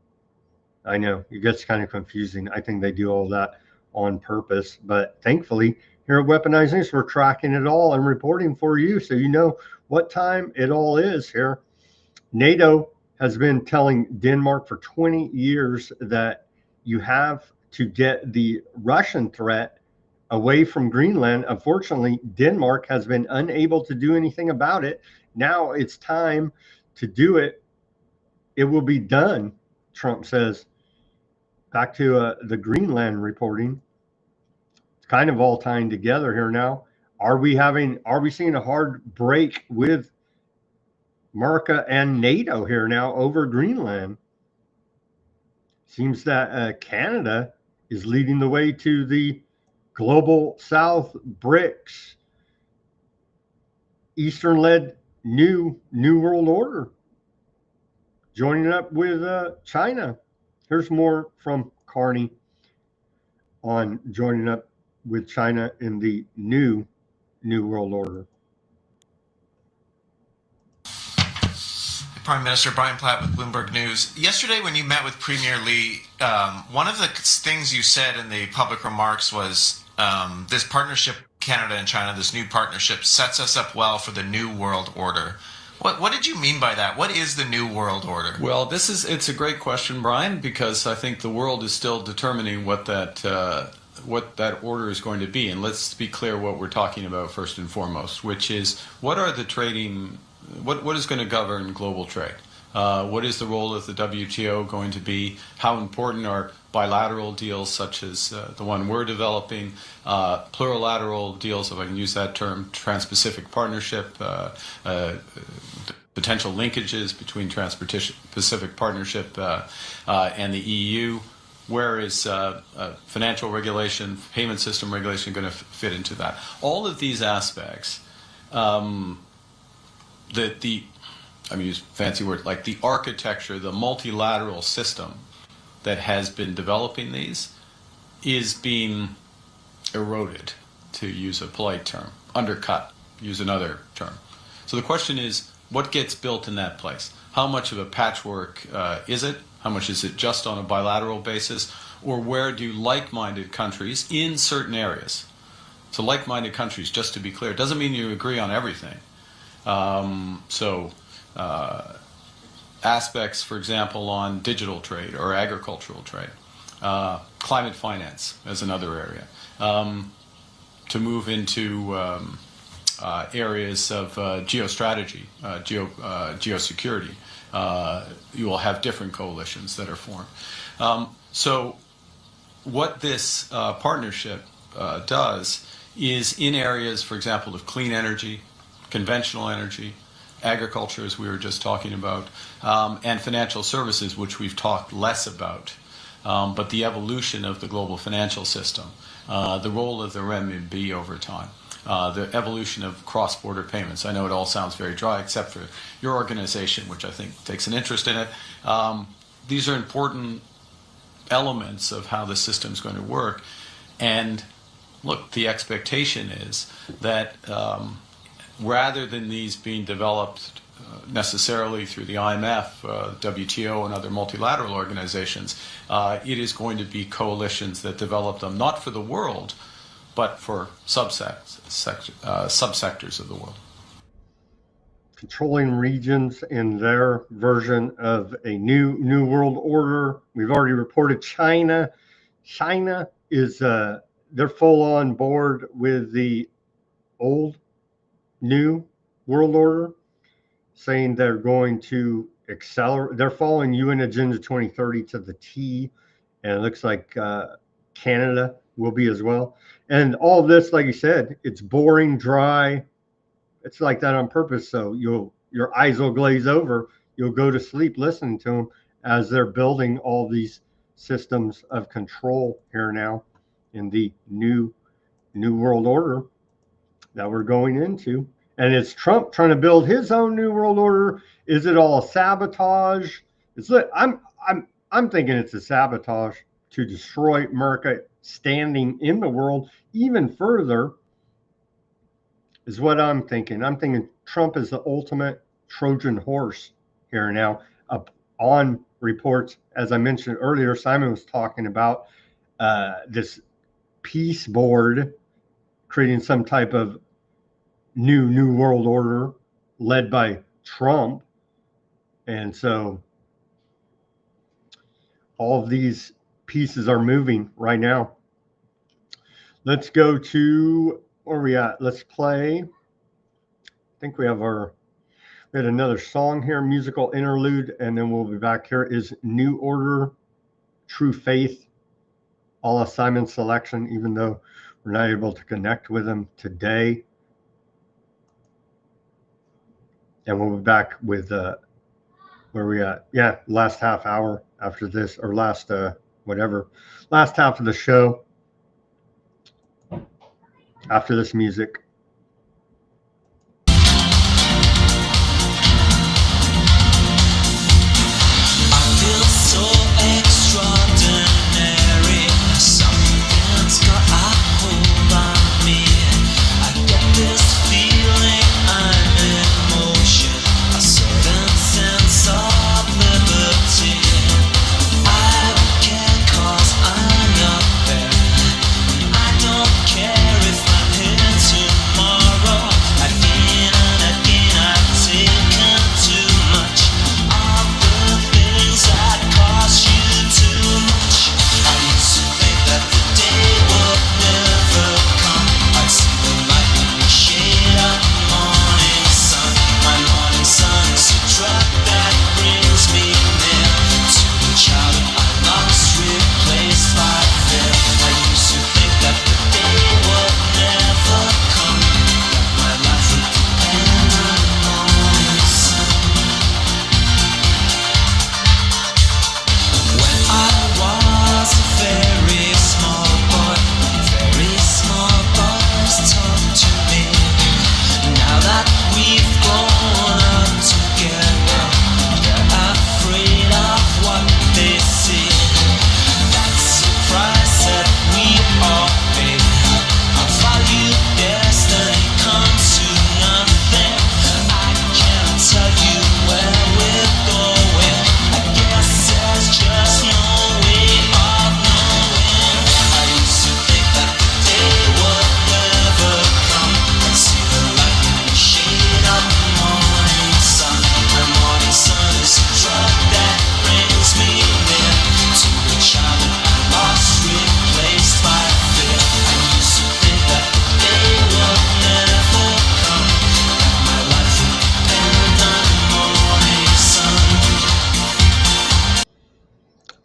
I know it gets kind of confusing. I think they do all that on purpose, but thankfully here at Weaponized News, we're tracking it all and reporting for you, so you know what time it all is here. NATO has been telling Denmark for 20 years that you have to get the Russian threat away from Greenland. Unfortunately, Denmark has been unable to do anything about it. Now it's time to do it. It will be done, Trump says. Back to the Greenland reporting. It's kind of all tying together here now. Are we seeing a hard break with America and NATO here now over Greenland? Seems that Canada is leading the way to the Global South, BRICS, Eastern-led new world order, joining up with China. Here's more from Carney on joining up with China in the new world order. Prime Minister Brian Platt with Bloomberg News. Yesterday when you met with Premier Lee, one of the things you said in the public remarks was this partnership, Canada and China, this new partnership sets us up well for the new world order. What did you mean by that? What is the new world order? Well, it's a great question, Brian, because I think the world is still determining what that order is going to be. And let's be clear what we're talking about first and foremost, which is what is going to govern global trade? What is the role of the WTO going to be? How important are bilateral deals such as the one we're developing, plurilateral deals, if I can use that term, Trans-Pacific Partnership, potential linkages between Trans-Pacific Partnership and the EU? Where is financial regulation, payment system regulation going to fit into that? All of these aspects, I'm going to use a fancy word, like the architecture, the multilateral system that has been developing these is being eroded, to use a polite term, undercut, use another term. So the question is, what gets built in that place? How much of a patchwork is it? How much is it just on a bilateral basis? Or where do like-minded countries in certain areas So like-minded countries, just to be clear, doesn't mean you agree on everything. Aspects, for example, on digital trade or agricultural trade, climate finance as another area, to move into areas of geostrategy, geosecurity. You will have different coalitions that are formed. So what this partnership does is in areas, for example, of clean energy, conventional energy, agriculture, as we were just talking about, and financial services, which we've talked less about, but the evolution of the global financial system, the role of the renminbi over time, the evolution of cross-border payments. I know it all sounds very dry, except for your organization, which I think takes an interest in it. These are important elements of how the system is going to work. And look, the expectation is that rather than these being developed necessarily through the IMF, WTO, and other multilateral organizations, it is going to be coalitions that develop them not for the world, but for subsectors of the world. Controlling regions in their version of a new world order. We've already reported China. China is they're full on board with the old new world order, saying they're going to accelerate. They're following UN Agenda 2030 to the T, and it looks like Canada will be as well. And all this, like you said, it's boring, dry. It's like that on purpose. So your eyes will glaze over. You'll go to sleep listening to them as they're building all these systems of control here now in the new world order that we're going into. And it's Trump trying to build his own new world order. Is it all sabotage? I'm thinking it's a sabotage to destroy America standing in the world even further, is what I'm thinking. I'm thinking Trump is the ultimate Trojan horse here now. On reports, as I mentioned earlier, Simon was talking about this peace board creating some type of new world order led by Trump. And so all of these pieces are moving right now. Let's go to where are we at? Let's play. I think we had another song here, musical interlude, and then we'll be back. Here is New Order, True Faith, a la Simon selection, even though we're not able to connect with him today. And we'll be back with where we at? Yeah, last half hour after this, or last half of the show after this music. I don't care if I'm here tonight.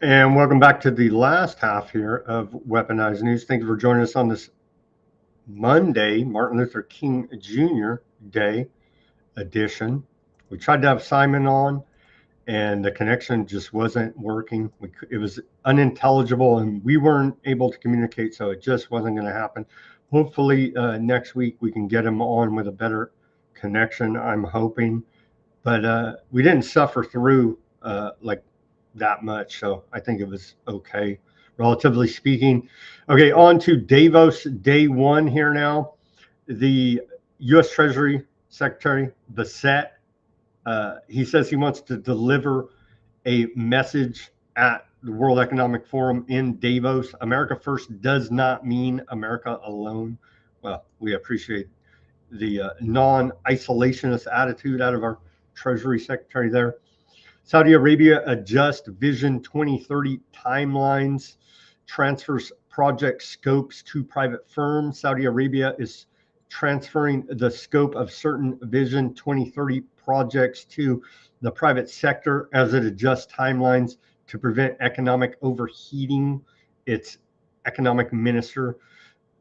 And welcome back to the last half here of Weaponized News. Thank you for joining us on this Monday, Martin Luther King Jr. Day edition. We tried to have Simon on, and the connection just wasn't working. It was unintelligible, and we weren't able to communicate, so it just wasn't going to happen. Hopefully, next week we can get him on with a better connection, I'm hoping. But we didn't suffer through like that much, so I think it was okay, relatively speaking. Okay, on to Davos day one here now. The U.S. Treasury Secretary Bitchute, he says he wants to deliver a message at the World Economic Forum in Davos. America first does not mean America alone. Well, we appreciate the non-isolationist attitude out of our Treasury Secretary there. Saudi Arabia adjusts Vision 2030 timelines, transfers project scopes to private firms. Saudi Arabia is transferring the scope of certain Vision 2030 projects to the private sector as it adjusts timelines to prevent economic overheating. Its economic minister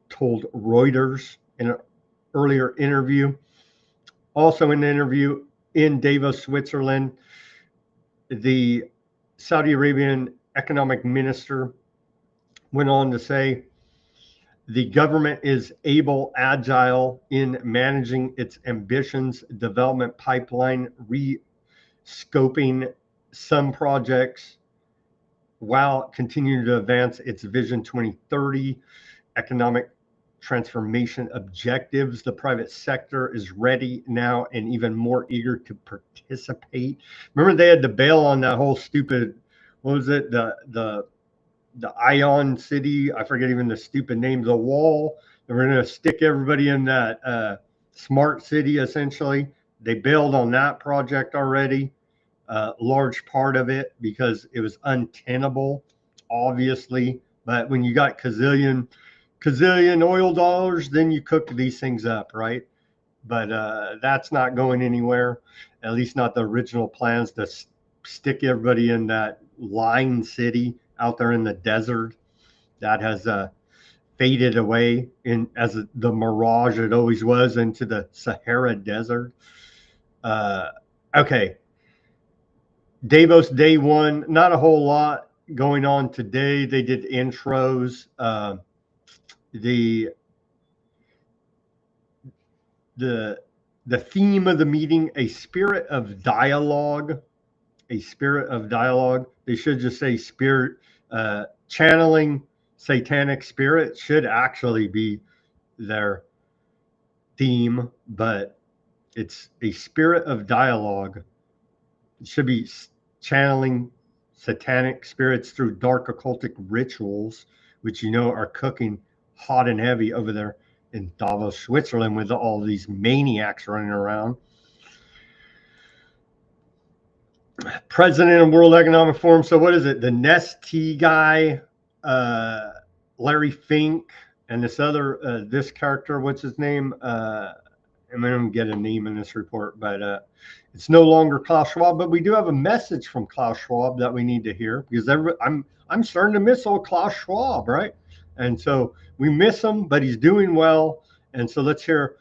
told Reuters in an earlier interview. Also in the interview in Davos, Switzerland, the Saudi Arabian economic minister went on to say the government is agile in managing its ambitions, development pipeline, re-scoping some projects while continuing to advance its Vision 2030 economic transformation objectives. The private sector is ready now and even more eager to participate. Remember, they had to bail on that whole stupid, what was it, the Ion City? I forget even the stupid name. The wall. They were going to stick everybody in that smart city. Essentially, they bailed on that project already. Large part of it because it was untenable, obviously. But when you got gazillion oil dollars, then you cook these things up, right? But that's not going anywhere, at least not the original plans to stick everybody in that line city out there in the desert. That has faded away as the mirage it always was into the Sahara Desert. Okay, Davos day one, not a whole lot going on today. They did intros. The theme of the meeting, a spirit of dialogue. They should just say spirit, channeling satanic spirit should actually be their theme, but it's a spirit of dialogue. It should be channeling satanic spirits through dark occultic rituals, which are cooking hot and heavy over there in Davos, Switzerland, with all these maniacs running around. President of World Economic Forum. So what is it? The Nest guy, Larry Fink, and this other, this character, what's his name? I'm going to get a name in this report, but it's no longer Klaus Schwab. But we do have a message from Klaus Schwab that we need to hear, because I'm starting to miss old Klaus Schwab, right? And so we miss him, but he's doing well. And so let's hear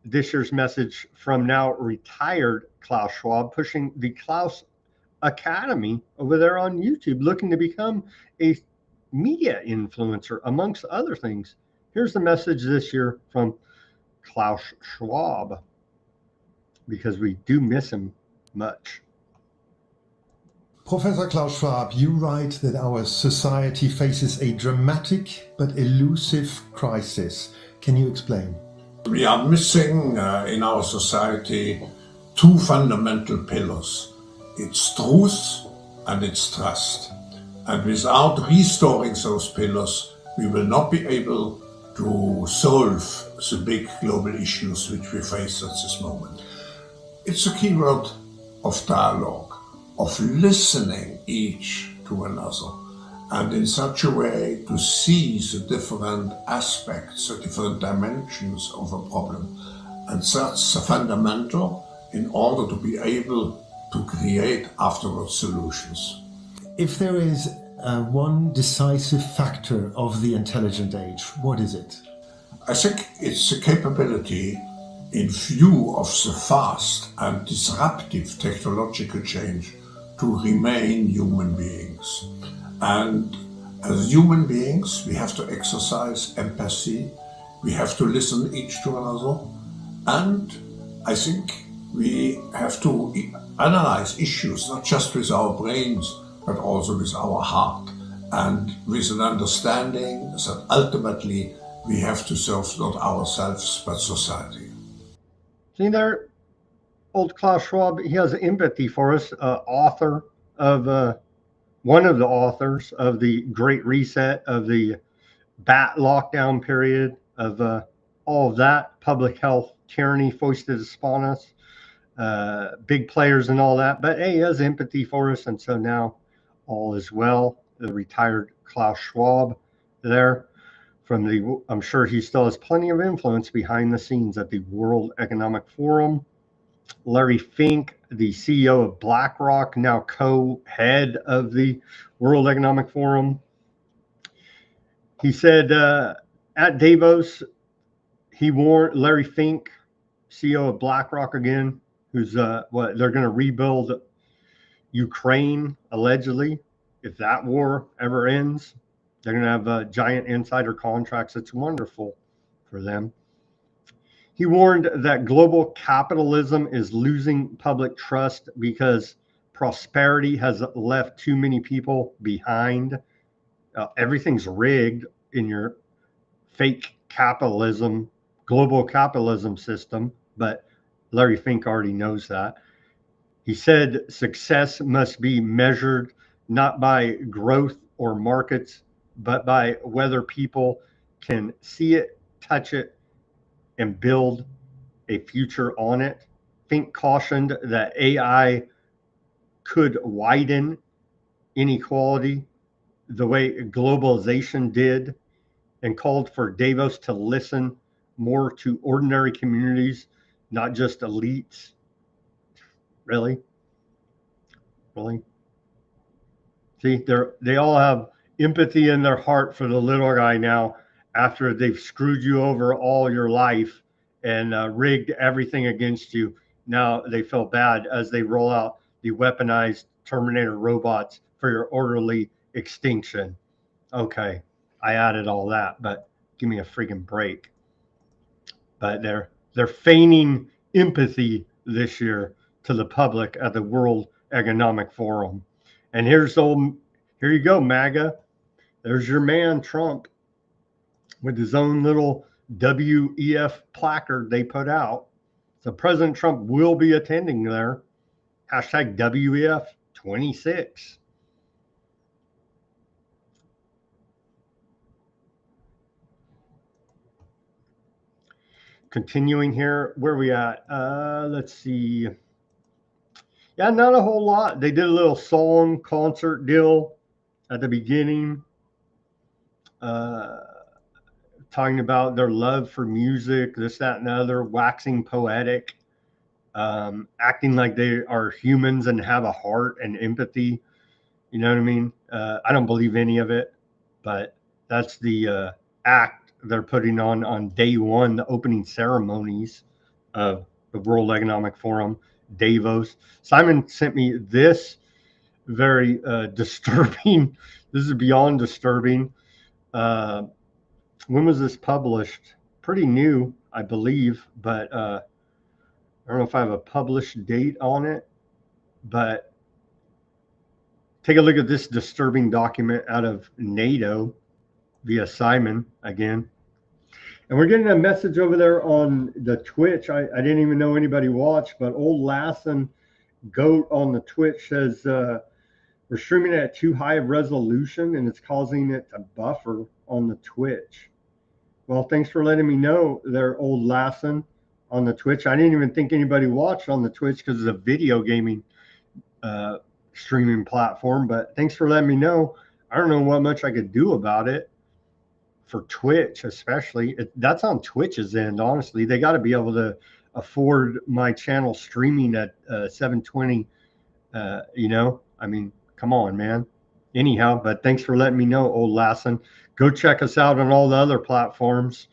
this year's message from now retired Klaus Schwab, pushing the Klaus Academy over there on YouTube, looking to become a media influencer, amongst other things. Here's the message this year from Klaus Schwab, because we do miss him much. Professor Klaus Schwab, you write that our society faces a dramatic but elusive crisis. Can you explain? We are missing in our society two fundamental pillars. It's truth and it's trust. And without restoring those pillars, we will not be able to solve the big global issues which we face at this moment. It's a keyword of dialogue, of listening each to another, and in such a way to see the different aspects, the different dimensions of a problem. And that's fundamental in order to be able to create afterwards solutions. If there is one decisive factor of the intelligent age? What is it? I think it's the capability, in view of the fast and disruptive technological change, to remain human beings. And as human beings, we have to exercise empathy, we have to listen each to another, and I think we have to analyze issues not just with our brains, but also with our heart, and with an understanding that ultimately we have to serve not ourselves, but society. See there, old Klaus Schwab, he has empathy for us, author of one of the authors of the Great Reset, of the bat lockdown period, of all of that, public health tyranny foisted upon us, big players and all that. But hey, he has empathy for us, and so now all is well. The retired Klaus Schwab there from the, I'm sure he still has plenty of influence behind the scenes at the World Economic Forum. Larry Fink, the CEO of BlackRock, now co-head of the World Economic Forum. He said at Davos, he warned Larry Fink, CEO of BlackRock again, who's they're going to rebuild Ukraine, allegedly. If that war ever ends, they're going to have giant insider contracts. It's wonderful for them. He warned that global capitalism is losing public trust because prosperity has left too many people behind. Everything's rigged in your fake capitalism, global capitalism system, but Larry Fink already knows that. He said success must be measured not by growth or markets, but by whether people can see it, touch it, and build a future on it. Fink cautioned that AI could widen inequality the way globalization did, and called for Davos to listen more to ordinary communities, not just elites. Really? Really? See, they all have empathy in their heart for the little guy now, after they've screwed you over all your life and rigged everything against you. Now they feel bad as they roll out the weaponized Terminator robots for your orderly extinction. Okay, I added all that, but give me a freaking break. But they're feigning empathy this year to the public at the World Economic Forum. And here you go, MAGA. There's your man, Trump, with his own little WEF placard they put out. So President Trump will be attending there. Hashtag WEF 26. Continuing here, where are we at? Let's see. Yeah, not a whole lot. They did a little song concert deal at the beginning, talking about their love for music, this, that, and the other, waxing poetic, acting like they are humans and have a heart and empathy. You know what I mean? I don't believe any of it, but that's the act they're putting on day one, the opening ceremonies of the World Economic Forum, Davos. Simon sent me this very disturbing. This is beyond disturbing. When was this published? Pretty new, I believe, but I don't know if I have a published date on it, but take a look at this disturbing document out of NATO via Simon again. And we're getting a message over there on the Twitch. I didn't even know anybody watched, but old Lassen Goat on the Twitch says we're streaming at too high of resolution and it's causing it to buffer on the Twitch. Well, thanks for letting me know there, old Lassen on the Twitch. I didn't even think anybody watched on the Twitch because it's a video gaming streaming platform, but thanks for letting me know. I don't know what much I could do about it for Twitch, especially. That's on Twitch's end, honestly. They got to be able to afford my channel streaming at 720. You know, I mean, come on, man. anyhow, but thanks for letting me know, old Lassen. Go check us out on all the other platforms.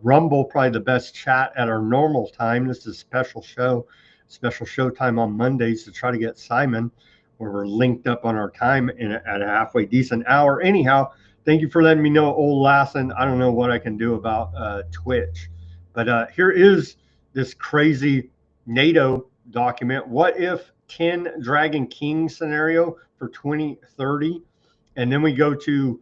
Rumble, probably the best chat at our normal time. This is a special show time on Mondays to try to get Simon, where we're linked up on our time at a halfway decent hour. Anyhow, thank you for letting me know, old Lassen. I don't know what I can do about Twitch, but here is this crazy NATO document. What if 10 Dragon King scenario for 2030? And then we go to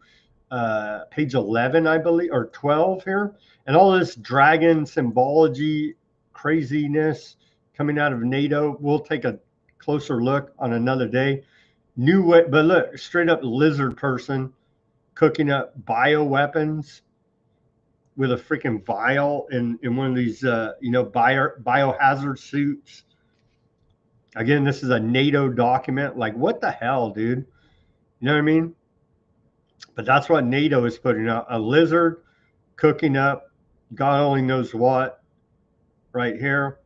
page 11, I believe, or 12 here. And all this dragon symbology craziness coming out of NATO. We'll take a closer look on another day. New way, but look, straight up lizard person cooking up bioweapons with a freaking vial in one of these, biohazard suits. Again, this is a NATO document. Like, what the hell, dude? You know what I mean? But that's what NATO is putting out. A lizard cooking up God only knows what right here.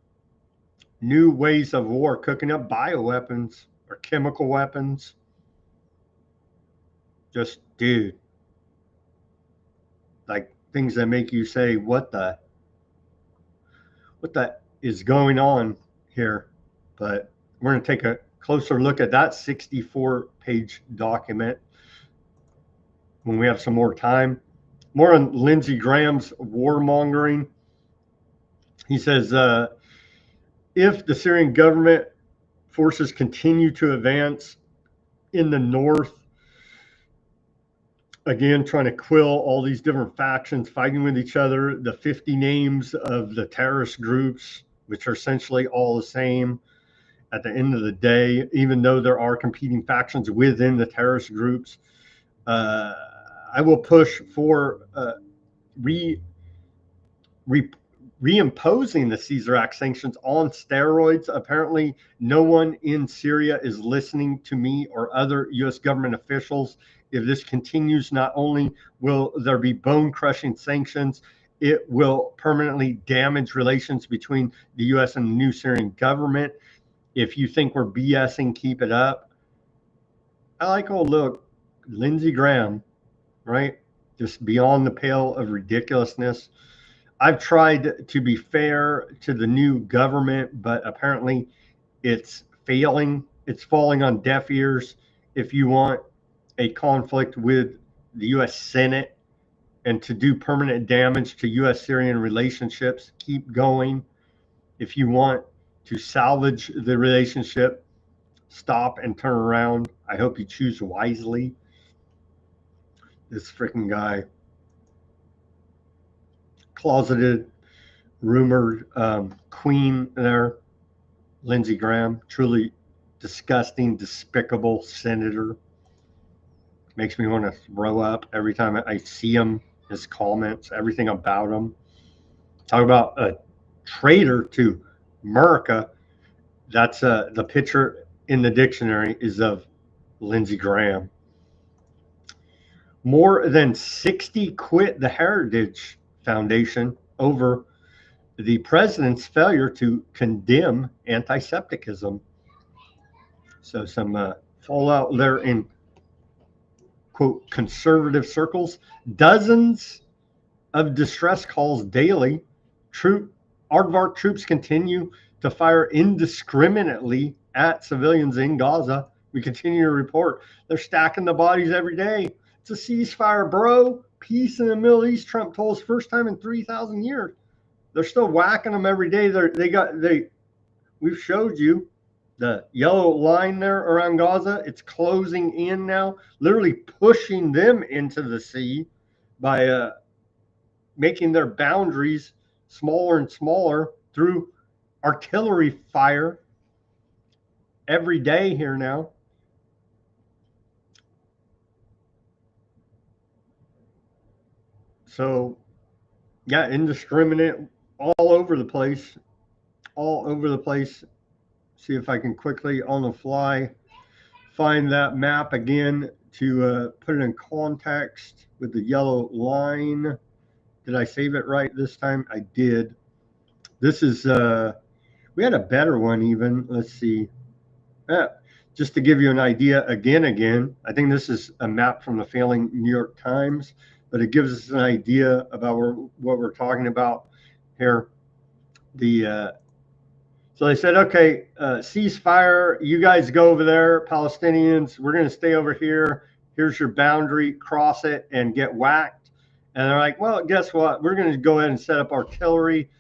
New ways of war, cooking up bioweapons or chemical weapons. Just, dude. Like things that make you say, what the is going on here? But we're going to take a closer look at that 64-page document when we have some more time. More on Lindsey Graham's warmongering. He says, if the Syrian government forces continue to advance in the north, again, trying to quill all these different factions fighting with each other, the 50 names of the terrorist groups, which are essentially all the same at the end of the day, even though there are competing factions within the terrorist groups. I will push for reimposing the Caesar Act sanctions on steroids. Apparently, no one in Syria is listening to me or other U.S. government officials. If this continues, not only will there be bone-crushing sanctions, it will permanently damage relations between the U.S. and the new Syrian government. If you think we're BSing, keep it up. I like, oh, look, Lindsey Graham, right? Just beyond the pale of ridiculousness. I've tried to be fair to the new government, but apparently it's failing. It's falling on deaf ears. If you want a conflict with the U.S. Senate and to do permanent damage to U.S.-Syrian relationships, keep going. If you want to salvage the relationship, stop and turn around. I hope you choose wisely. This freaking guy, closeted, rumored queen there, Lindsey Graham, truly disgusting, despicable senator. Makes me want to throw up every time I see him, his comments, everything about him. Talk about a traitor to America. That's the picture in the dictionary is of Lindsey Graham. More than 60 quit the Heritage Foundation over the president's failure to condemn anti-Semitism. So some fallout there in, quote, conservative circles. Dozens of distress calls daily. Aardvark troops continue to fire indiscriminately at civilians in Gaza. We continue to report they're stacking the bodies every day. It's a ceasefire, bro. Peace in the Middle East, Trump told us, first time in 3,000 years. They're still whacking them every day. We've showed you the yellow line there around Gaza. It's closing in now, literally pushing them into the sea by making their boundaries smaller and smaller through artillery fire every day here now. So, yeah, indiscriminate all over the place. See if I can quickly on the fly find that map again to put it in context with the yellow line. Did I save it right this time? I did. This is, we had a better one even. Let's see. just to give you an idea, again, I think this is a map from the failing New York Times, but it gives us an idea about what we're talking about here. So they said, okay, ceasefire. You guys go over there, Palestinians. We're going to stay over here. Here's your boundary. Cross it and get whacked. And they're like, well, guess what? We're going to go ahead and set up artillery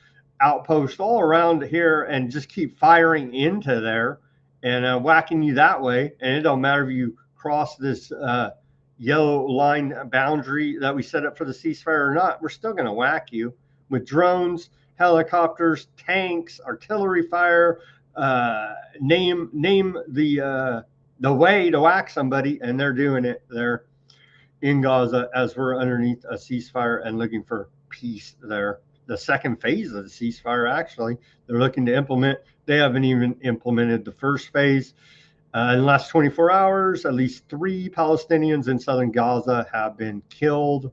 outposts all around here and just keep firing into there and whacking you that way. And it don't matter if you cross this yellow line boundary that we set up for the ceasefire or not. We're still going to whack you with drones, helicopters, tanks, artillery fire. Name the way to whack somebody, and they're doing it. They're in Gaza as we're underneath a ceasefire and looking for peace there. The second phase of the ceasefire, actually, they're looking to implement. They haven't even implemented the first phase. In the last 24 hours, at least 3 Palestinians in southern Gaza have been killed,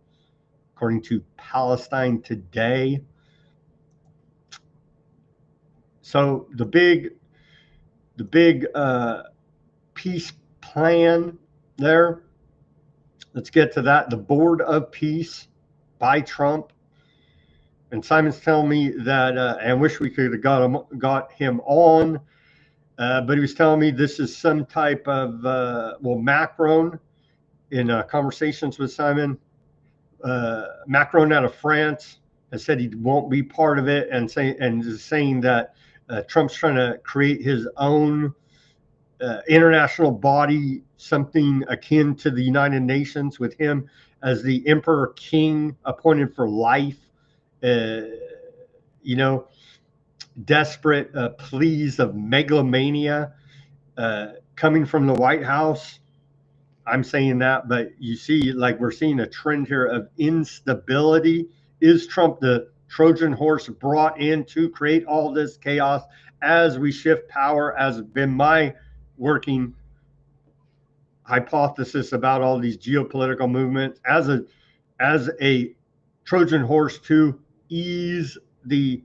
according to Palestine Today. So the big peace plan there. Let's get to that. The Board of Peace by Trump. And Simon's telling me that, and I wish we could have got him on, but he was telling me this is some type of, Macron, in conversations with Simon, Macron out of France has said he won't be part of it, and is saying that Trump's trying to create his own international body, something akin to the United Nations, with him as the emperor king appointed for life. Desperate pleas of megalomania coming from the White House. I'm saying that, but you see, like, we're seeing a trend here of instability. Is Trump the Trojan horse brought in to create all this chaos as we shift power, as has been my working hypothesis about all these geopolitical movements, as a Trojan horse to ease the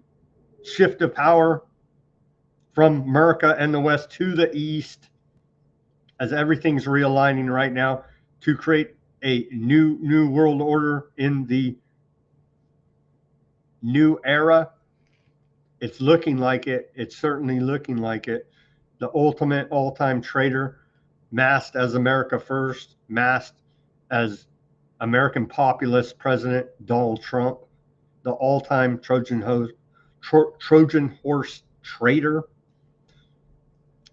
shift of power from America and the West to the East, as everything's realigning right now to create a new world order in the new era. It's looking like it. It's certainly looking like it. The ultimate all-time traitor, masked as America first, masked as American populist President Donald Trump, the all-time Trojan horse traitor.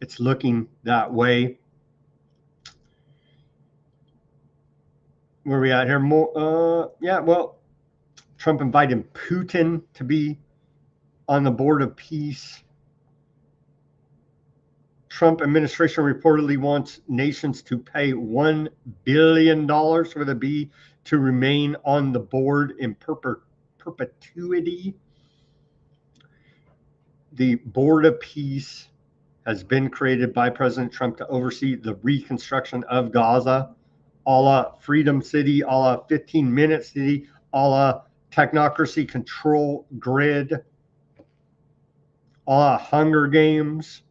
It's looking that way. Where are we at here? More, Trump invited Putin to be on the Board of Peace. Trump administration reportedly wants nations to pay $1 billion with a B to remain on the board in perpetuity. The Board of Peace has been created by President Trump to oversee the reconstruction of Gaza, a la Freedom City, a la 15-minute city, a la technocracy control grid, a la Hunger Games.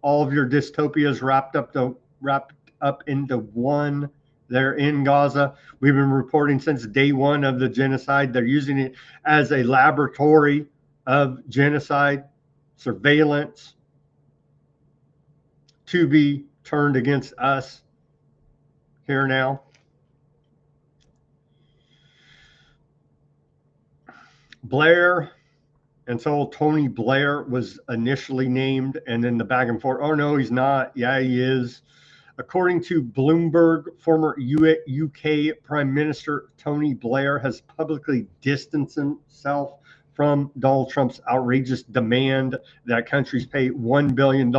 All of your dystopias wrapped up into one there in Gaza. We've been reporting since day one of the genocide. They're using it as a laboratory of genocide, surveillance, to be turned against us here now. Blair, and so Tony Blair was initially named, and then the back and forth. Oh, no, he's not. Yeah, he is. According to Bloomberg, former UK Prime Minister Tony Blair has publicly distanced himself from Donald Trump's outrageous demand that countries pay $1 billion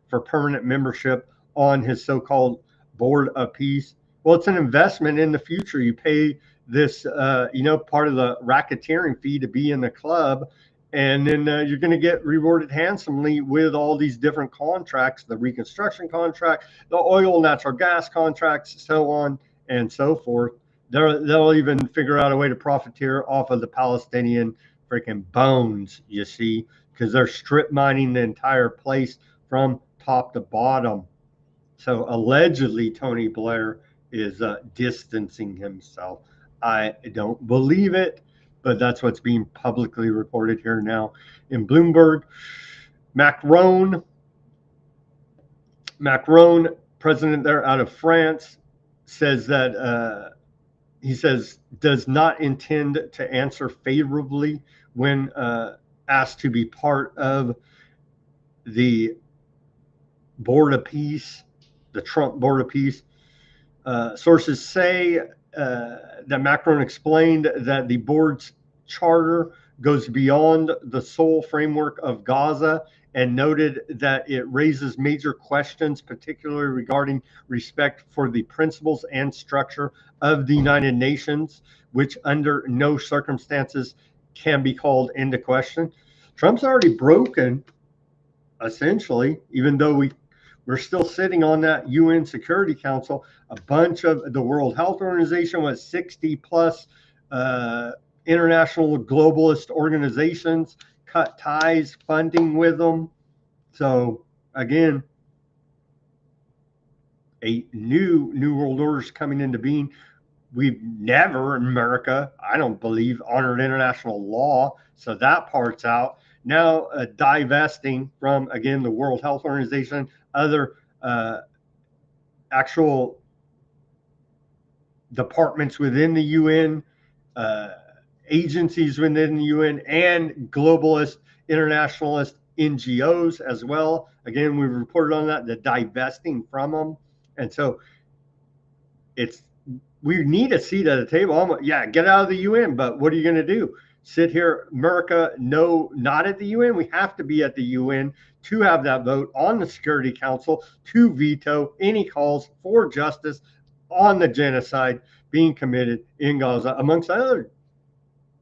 for permanent membership on his so-called Board of Peace. Well, it's an investment in the future. You pay this, part of the racketeering fee to be in the club, and then you're going to get rewarded handsomely with all these different contracts, the reconstruction contract, the oil, natural gas contracts, so on and so forth. They'll even figure out a way to profiteer off of the Palestinian freaking bones, you see, because they're strip mining the entire place from top to bottom. So allegedly, Tony Blair is distancing himself. I don't believe it, but that's what's being publicly reported here now in Bloomberg. Macron, president there out of France, says that he says does not intend to answer favorably when asked to be part of the Board of Peace, the Trump Board of Peace. Sources say that Macron explained that the board's charter goes beyond the sole framework of Gaza and noted that it raises major questions, particularly regarding respect for the principles and structure of the United Nations, which under no circumstances can be called into question. Trump's already broken, essentially, even though we're still sitting on that UN Security Council. A bunch of the World Health Organization was 60 plus international globalist organizations cut ties, funding with them. So again, a new world order is coming into being. We've never in America, I don't believe, honored international law. So that part's out. Now divesting from, again, the World Health Organization, other actual departments within the UN, agencies within the UN, and globalist, internationalist NGOs as well. Again, we've reported on that, the divesting from them. And so we need a seat at the table. Yeah, get out of the UN, but what are you going to do? Sit here, America? No, not at the UN. We have to be at the UN to have that vote on the Security Council to veto any calls for justice on the genocide being committed in Gaza, amongst other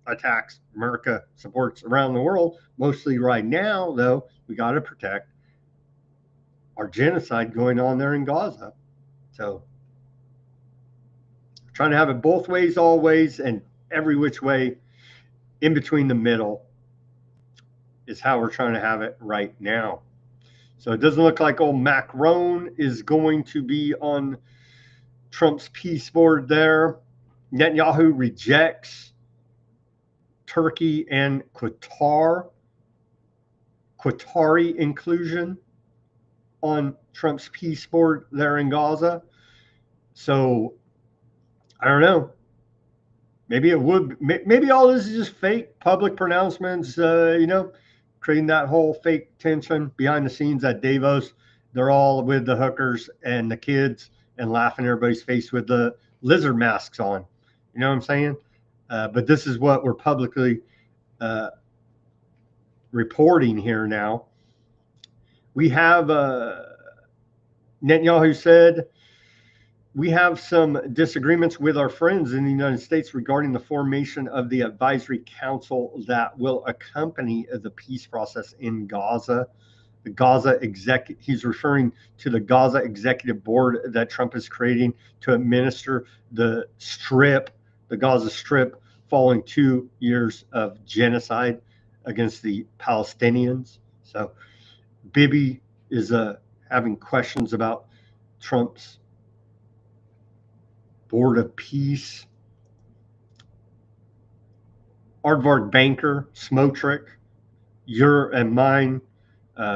attacks America supports around the world. Mostly right now, though, we got to protect our genocide going on there in Gaza. So trying to have it both ways, all ways, and every which way in between the middle is how we're trying to have it right now. So it doesn't look like old Macron is going to be on Trump's peace board there. Netanyahu rejects Turkey and Qatari inclusion on Trump's peace board there in Gaza. So I don't know. Maybe it would. Maybe all this is just fake public pronouncements. Creating that whole fake tension behind the scenes at Davos. They're all with the hookers and the kids and laughing in everybody's face with the lizard masks on. You know what I'm saying? But this is what we're publicly reporting here now. We have Netanyahu said, we have some disagreements with our friends in the United States regarding the formation of the advisory council that will accompany the peace process in Gaza. The Gaza he's referring to the Gaza executive board that Trump is creating to administer the Gaza Strip, following 2 years of genocide against the Palestinians. So Bibi is having questions about Trump's Board of Peace. Aardvark banker, Smotrich, your and mine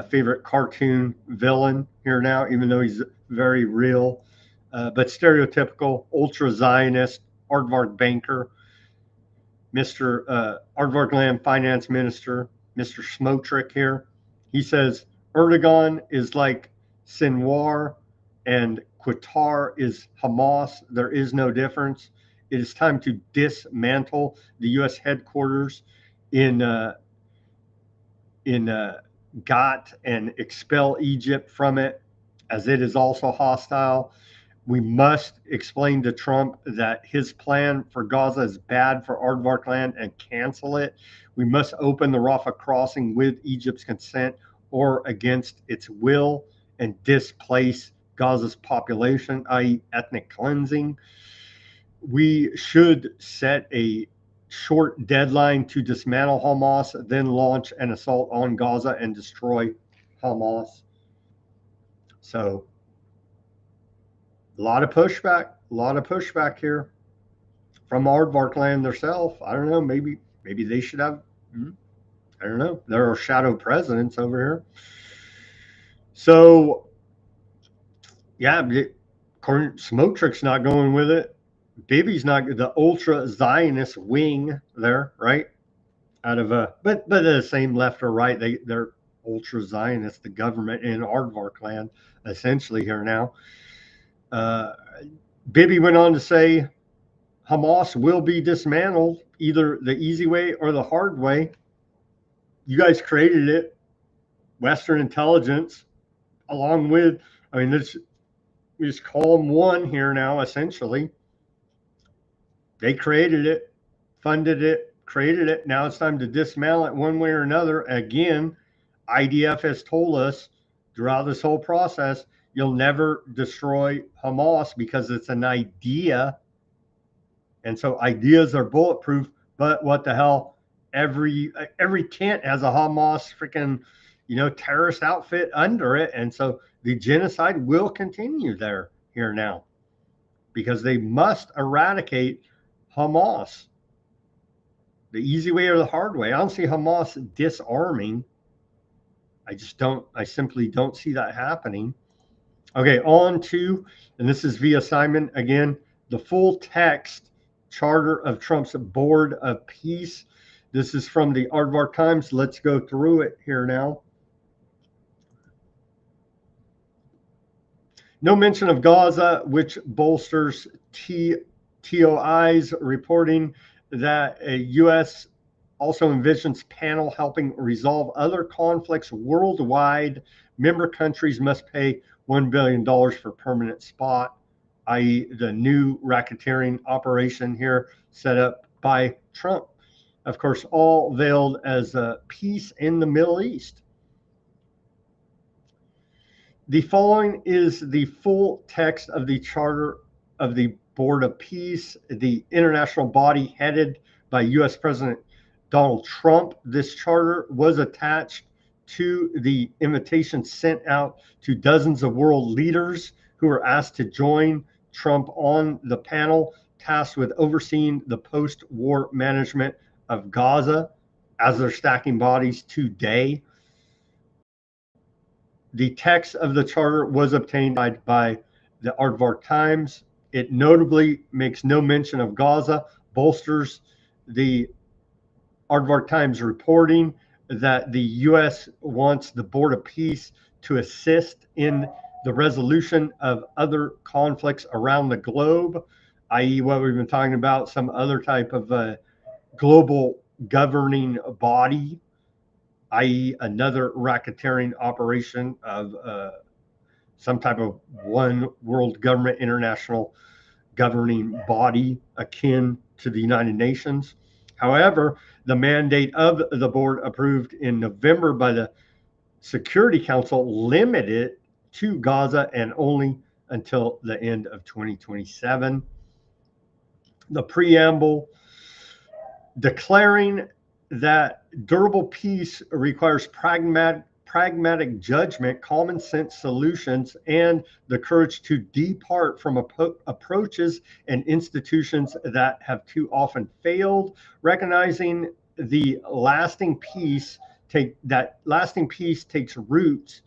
favorite cartoon villain here now, even though he's very real, but stereotypical ultra-Zionist Aardvark banker, Mr. Aardvark Land Finance Minister, Mr. Smotrich here. He says Erdogan is like Sinwar and Qatar is Hamas. There is no difference. It is time to dismantle the U.S. headquarters in Gat and expel Egypt from it, as it is also hostile. We must explain to Trump that his plan for Gaza is bad for Aardvark land and cancel it. We must open the Rafah crossing with Egypt's consent or against its will and displace Gaza's population, i.e. ethnic cleansing. We should set a short deadline to dismantle Hamas, then launch an assault on Gaza and destroy Hamas. So A lot of pushback here from Aardvark land themselves. I don't know. Maybe they should have. I don't know. There are shadow presidents over here. So, yeah, Smoketrick's not going with it. Bibi's not, the ultra Zionist wing there, right? Out of but the same left or right, they're ultra Zionist, the government in Aardvark land, essentially here now. Bibi went on to say, Hamas will be dismantled either the easy way or the hard way. You guys created it, Western intelligence, along with, I mean, we just call them one here now, essentially. They created it, funded it, created it. Now it's time to dismantle it one way or another. Again, IDF has told us throughout this whole process, you'll never destroy Hamas because it's an idea. And so ideas are bulletproof, but what the hell? Every tent has a Hamas freaking, terrorist outfit under it. And so the genocide will continue here now because they must eradicate Hamas. The easy way or the hard way. I don't see Hamas disarming. I simply don't see that happening. Okay, on to, and this is via Simon again, the full text charter of Trump's Board of Peace. This is from the Aardvark Times. Let's go through it here now. No mention of Gaza, which bolsters TOI's reporting that a U.S. also envisions panel helping resolve other conflicts worldwide. Member countries must pay $1 billion for permanent spot, i.e. the new racketeering operation here set up by Trump. Of course, all veiled as peace in the Middle East. The following is the full text of the Charter of the Board of Peace, the international body headed by U.S. President Donald Trump. This charter was attached to the invitation sent out to dozens of world leaders who were asked to join Trump on the panel tasked with overseeing the post-war management of Gaza as they're stacking bodies today. The text of the charter was obtained by the Aardvark Times. It notably makes no mention of Gaza, bolsters the Aardvark Times reporting that the U.S. wants the Board of Peace to assist in the resolution of other conflicts around the globe, i.e. what we've been talking about, some other type of global governing body, i.e. another racketeering operation of some type of one world government, international governing body akin to the United Nations. However, the mandate of the board approved in November by the Security Council limited to Gaza and only until the end of 2027. The preamble declaring that durable peace requires pragmatic judgment, common sense solutions, and the courage to depart from approaches and institutions that have too often failed, recognizing the lasting peace takes root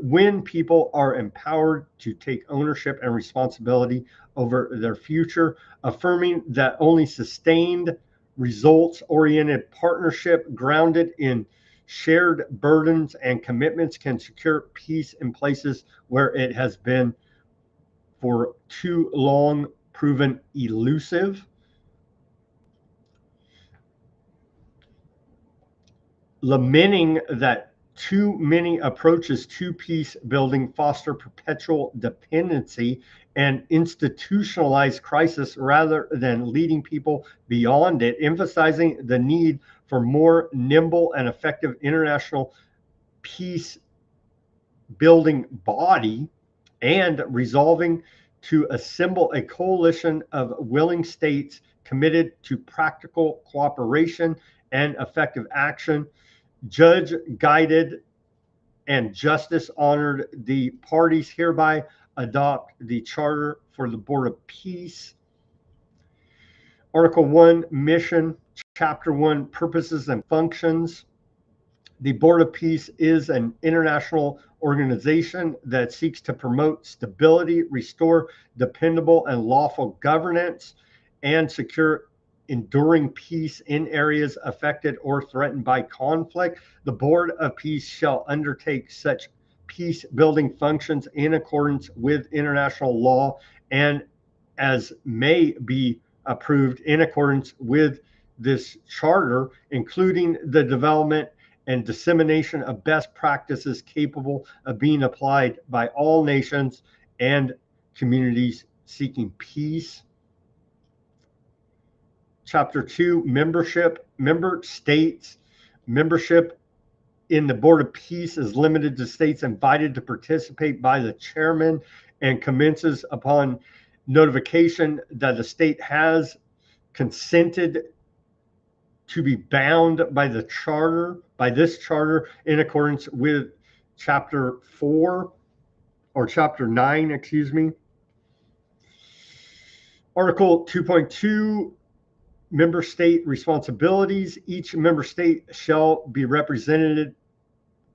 when people are empowered to take ownership and responsibility over their future, affirming that only sustained results-oriented partnership grounded in shared burdens and commitments can secure peace in places where it has been for too long proven elusive. Lamenting that too many approaches to peace building foster perpetual dependency and institutionalized crisis rather than leading people beyond it, emphasizing the need for more nimble and effective international peace building body and resolving to assemble a coalition of willing states committed to practical cooperation and effective action. Judge guided and justice honored the parties hereby adopt the charter for the Board of Peace. Article 1, Mission, Chapter 1, Purposes and Functions. The Board of Peace is an international organization that seeks to promote stability, restore dependable and lawful governance, and secure enduring peace in areas affected or threatened by conflict. The Board of Peace shall undertake such peace building functions in accordance with international law and as may be approved in accordance with this charter, including the development and dissemination of best practices capable of being applied by all nations and communities seeking peace. Chapter 2, Membership. Member states. Membership in the Board of Peace is limited to states invited to participate by the chairman and commences upon notification that the state has consented to be bound by the charter, by this charter, in accordance with Chapter 4 or Chapter 9, excuse me. Article 2.2, Member State Responsibilities. Each member state shall be represented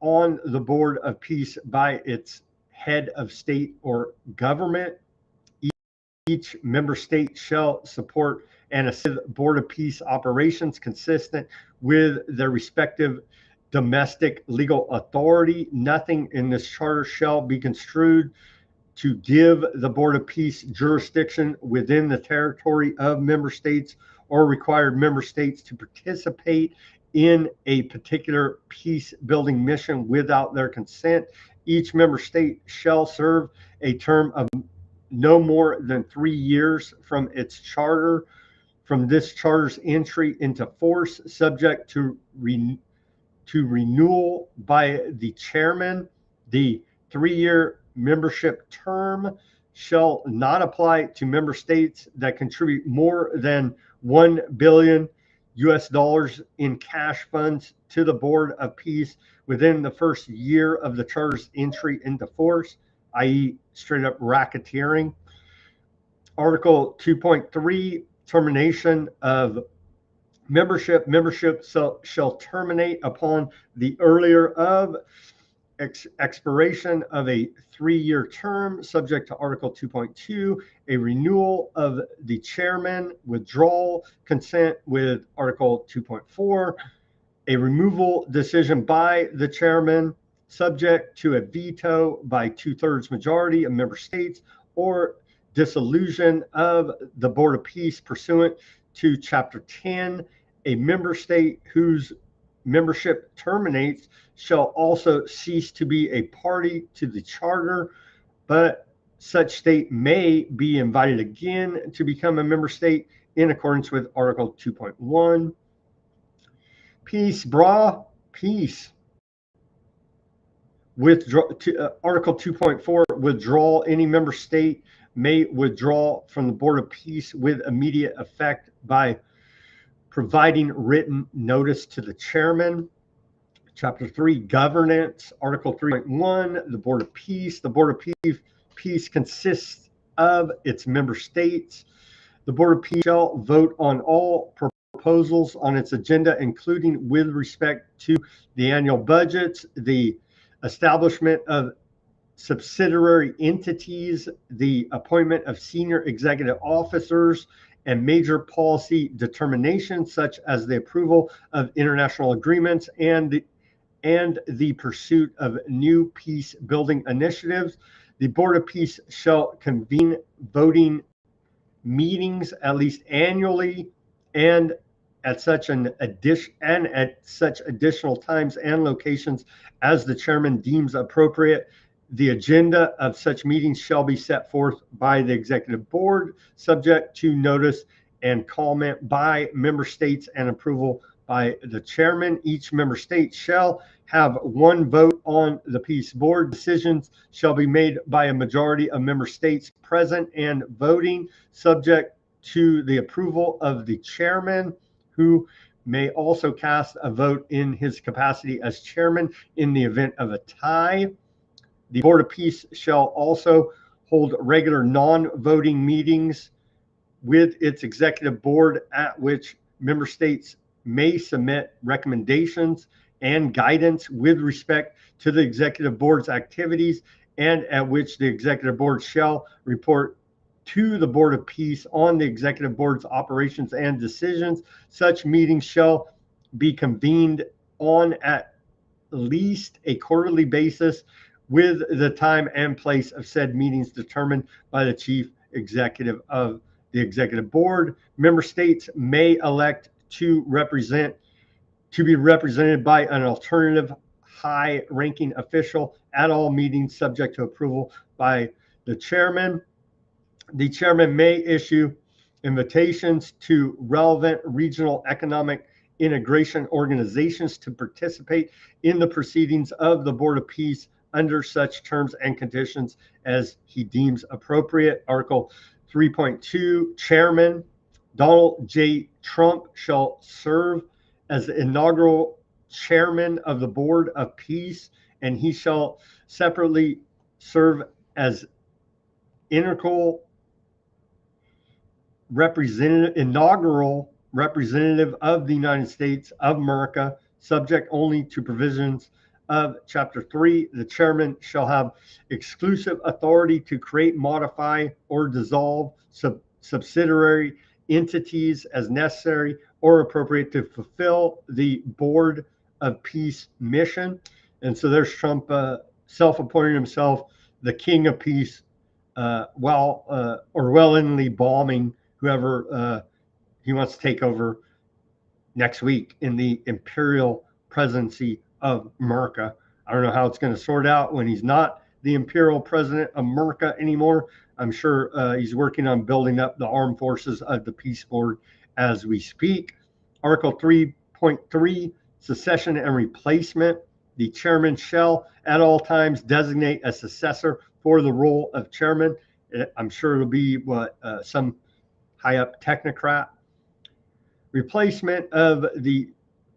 on the Board of Peace by its head of state or government. Each member state shall support and assist Board of Peace operations consistent with their respective domestic legal authority. Nothing in this charter shall be construed to give the Board of Peace jurisdiction within the territory of member states or require member states to participate in a particular peace building mission without their consent. Each member state shall serve a term of no more than 3 years from its charter, from this charter's entry into force, subject to renewal by the chairman. The 3-year membership term shall not apply to member states that contribute more than $1 billion in cash funds to the Board of Peace within the first year of the charter's entry into force, i.e. straight up racketeering. Article 2.3, termination of membership. Membership shall terminate upon the earlier of expiration of a 3-year term, subject to Article 2.2, a renewal of the chairman, withdrawal consent with Article 2.4, a removal decision by the chairman, subject to a veto by 2/3 majority of member states, or dissolution of the Board of Peace pursuant to Chapter 10. A member state whose membership terminates shall also cease to be a party to the charter, but such state may be invited again to become a member state in accordance with Article 2.1. Peace, brah, peace. Withdraw Article 2.4, withdrawal. Any member state may withdraw from the Board of Peace with immediate effect by providing written notice to the chairman. Chapter 3, governance. Article 3.1, the Board of Peace. The Board of Peace consists of its member states. The Board of Peace shall vote on all proposals on its agenda, including with respect to the annual budgets, the establishment of subsidiary entities, the appointment of senior executive officers, and major policy determinations such as the approval of international agreements and the pursuit of new peace building initiatives. The Board of Peace shall convene voting meetings at least annually and at such additional times and locations as the chairman deems appropriate. The agenda of such meetings shall be set forth by the executive board, subject to notice and comment by member states and approval by the chairman. Each member state shall have one vote on the peace board. Decisions shall be made by a majority of member states present and voting, subject to the approval of the chairman, who may also cast a vote in his capacity as chairman in the event of a tie. The Board of Peace shall also hold regular non-voting meetings with its executive board at which member states may submit recommendations and guidance with respect to the executive board's activities, and at which the executive board shall report to the Board of Peace on the executive board's operations and decisions. Such meetings shall be convened on at least a quarterly basis, with the time and place of said meetings determined by the chief executive of the executive board. Member states may elect to be represented by an alternative high-ranking official at all meetings, subject to approval by the chairman. The chairman may issue invitations to relevant regional economic integration organizations to participate in the proceedings of the Board of Peace under such terms and conditions as he deems appropriate. Article 3.2, Chairman Donald J. Trump shall serve as the inaugural chairman of the Board of Peace, and he shall separately serve as inaugural representative of the United States of America, subject only to provisions of Chapter 3. The chairman shall have exclusive authority to create, modify, or dissolve subsidiary entities as necessary or appropriate to fulfill the Board of Peace mission. And so there's Trump self-appointing himself the King of Peace, Orwellingly bombing whoever he wants to take over next week in the imperial presidency of America. I don't know how it's going to sort out when he's not the imperial president of America anymore. I'm sure he's working on building up the armed forces of the Peace Board as we speak. Article 3.3, succession and replacement. The chairman shall at all times designate a successor for the role of chairman. I'm sure it'll be some high up technocrat. Replacement of the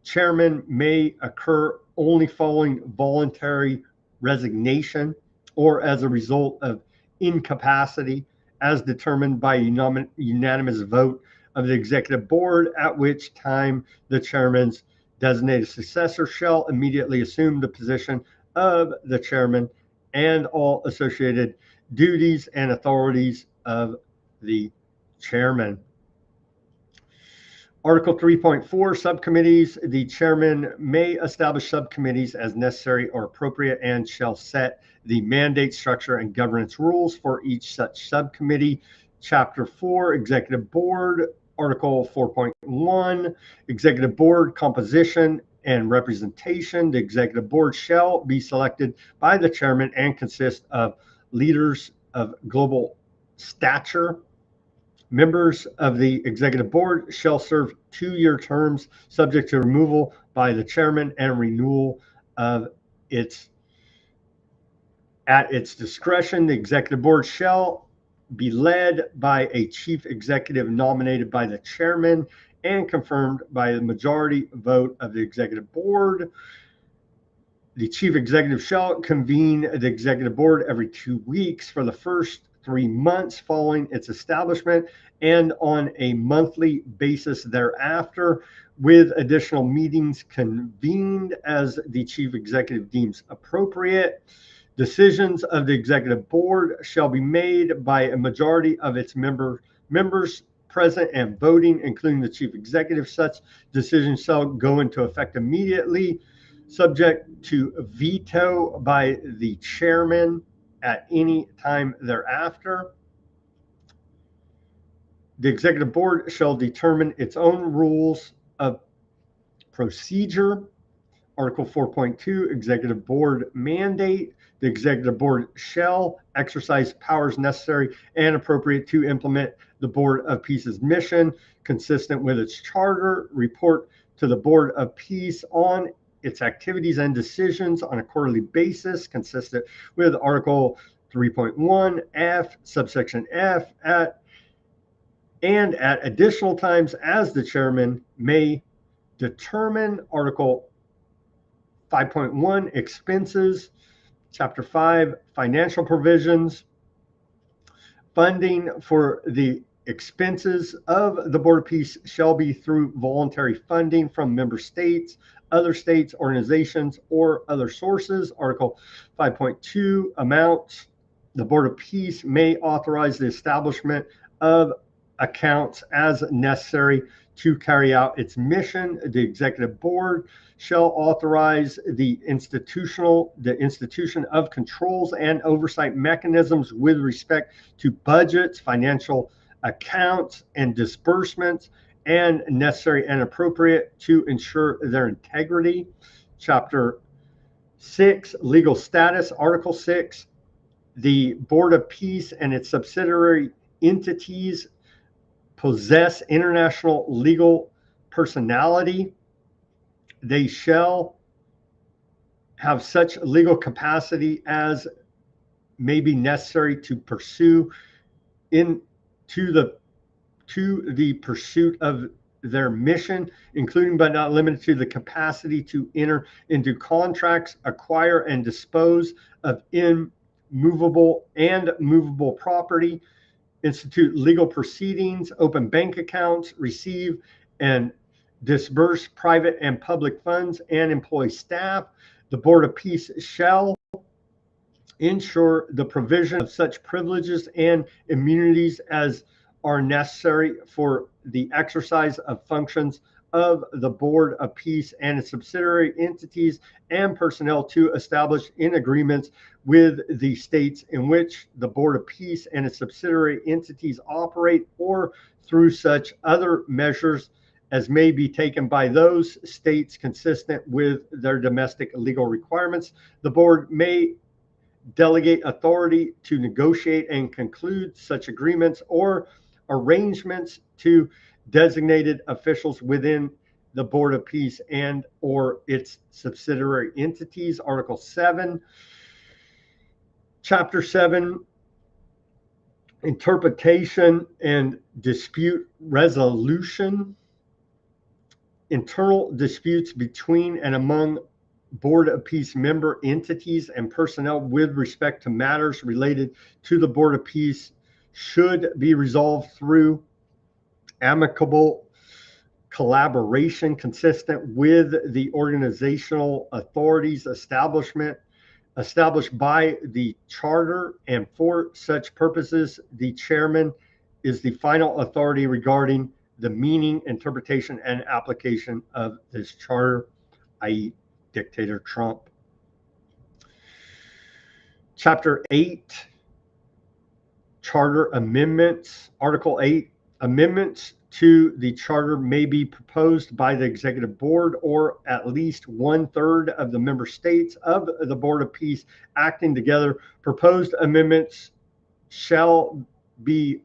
chairman may occur only following voluntary resignation or as a result of incapacity as determined by unanimous vote of the executive board, at which time the chairman's designated successor shall immediately assume the position of the chairman and all associated duties and authorities of the chairman. Article 3.4, subcommittees. The chairman may establish subcommittees as necessary or appropriate and shall set the mandate, structure, and governance rules for each such subcommittee. Chapter 4, Executive Board. Article 4.1, Executive Board composition and representation. The Executive Board shall be selected by the chairman and consist of leaders of global stature. Members of the Executive Board shall serve 2-year terms subject to removal by the chairman and renewal of at its discretion. The Executive Board shall be led by a chief executive nominated by the chairman and confirmed by the majority vote of the Executive Board. The chief executive shall convene the Executive Board every 2 weeks for the first 3 months following its establishment and on a monthly basis thereafter, with additional meetings convened as the chief executive deems appropriate. Decisions of the Executive Board shall be made by a majority of its members present and voting, including the chief executive. Such decisions shall go into effect immediately, subject to veto by the chairman at any time thereafter. The Executive Board shall determine its own rules of procedure. Article 4.2, Executive Board mandate. The Executive Board shall exercise powers necessary and appropriate to implement the Board of Peace's mission consistent with its charter, report to the Board of Peace on its activities and decisions on a quarterly basis consistent with Article 3.1 F, subsection F, at additional times as the chairman may determine. Article 5.1 expenses. Chapter 5 financial provisions. funding for the expenses of the Board of Peace shall be through voluntary funding from member states, other states, organizations, or other sources. Article 5.2 amounts. The Board of Peace may authorize the establishment of accounts as necessary to carry out its mission. The Executive Board shall authorize the institution of controls and oversight mechanisms with respect to budgets, financial accounts, and disbursements, and necessary and appropriate to ensure their integrity. Chapter 6, legal status. Article 6, the Board of Peace and its subsidiary entities possess international legal personality. They shall have such legal capacity as may be necessary to pursue to the pursuit of their mission, including but not limited to the capacity to enter into contracts, acquire and dispose of immovable and movable property, institute legal proceedings, open bank accounts, receive and disburse private and public funds, and employ staff. The Board of Peace shall ensure the provision of such privileges and immunities as are necessary for the exercise of functions of the Board of Peace and its subsidiary entities and personnel to establish in agreements with the states in which the Board of Peace and its subsidiary entities operate, or through such other measures as may be taken by those states consistent with their domestic legal requirements. The Board may delegate authority to negotiate and conclude such agreements or arrangements to designated officials within the Board of Peace and or its subsidiary entities. Article 7, Chapter 7, interpretation and dispute resolution. Internal disputes between and among Board of Peace member entities and personnel with respect to matters related to the Board of Peace should be resolved through amicable collaboration consistent with the organizational authorities established by the charter, and for such purposes the chairman is the final authority regarding the meaning, interpretation, and application of this charter, i.e. Dictator Trump. Chapter 8, Charter Amendments. Article 8, amendments to the charter may be proposed by the Executive Board or at least 1/3 of the member states of the Board of Peace acting together. Proposed amendments shall be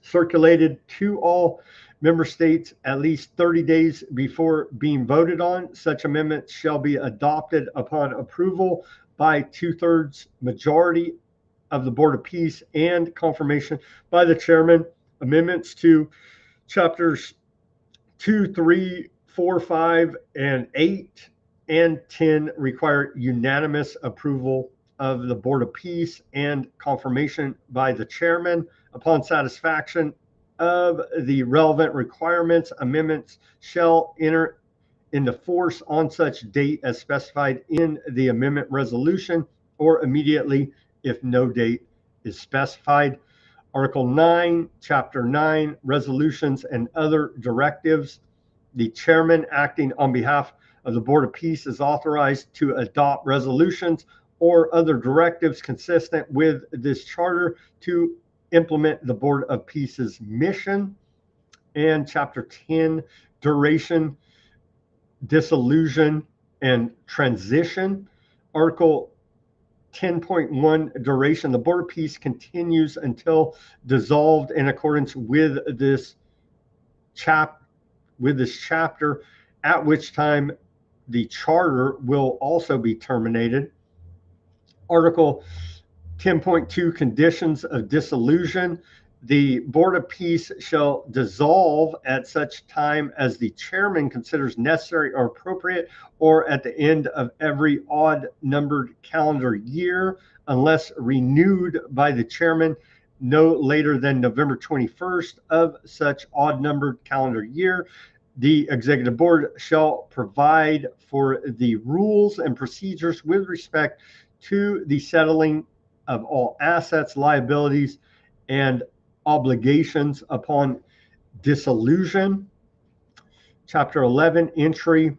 circulated to all member states at least 30 days before being voted on. Such amendments shall be adopted upon approval by 2/3 majority of the Board of Peace and confirmation by the chairman. Amendments to chapters 2, 3, 4, 5, and 8 and 10 require unanimous approval of the Board of Peace and confirmation by the chairman. Upon satisfaction of the relevant requirements, amendments shall enter into force on such date as specified in the amendment resolution or immediately if no date is specified. Article 9, Chapter 9, resolutions and other directives. The chairman acting on behalf of the Board of Peace is authorized to adopt resolutions or other directives consistent with this charter to implement the Board of Peace's mission. And Chapter 10, duration, dissolution, and transition. Article 10.1, duration. The Board of Peace continues until dissolved in accordance with this chapter, at which time the charter will also be terminated. Article 10.2, conditions of dissolution. The Board of Peace shall dissolve at such time as the chairman considers necessary or appropriate, or at the end of every odd numbered calendar year, unless renewed by the chairman no later than November 21st of such odd-numbered calendar year. The executive board shall provide for the rules and procedures with respect to the settling of all assets, liabilities, and obligations upon dissolution. Chapter 11, entry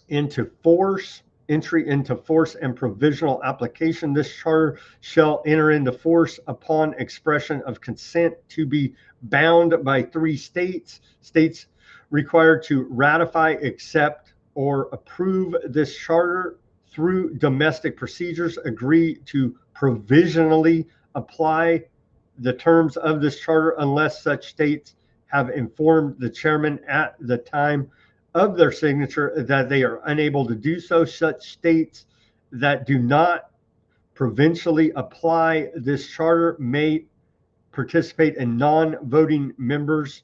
into force and provisional application. This charter shall enter into force upon expression of consent to be bound by 3 states. States required to ratify, accept, or approve this charter through domestic procedures agree to provisionally apply the terms of this charter unless such states have informed the chairman at the time of their signature that they are unable to do so. Such states that do not provincially apply this charter may participate in non-voting members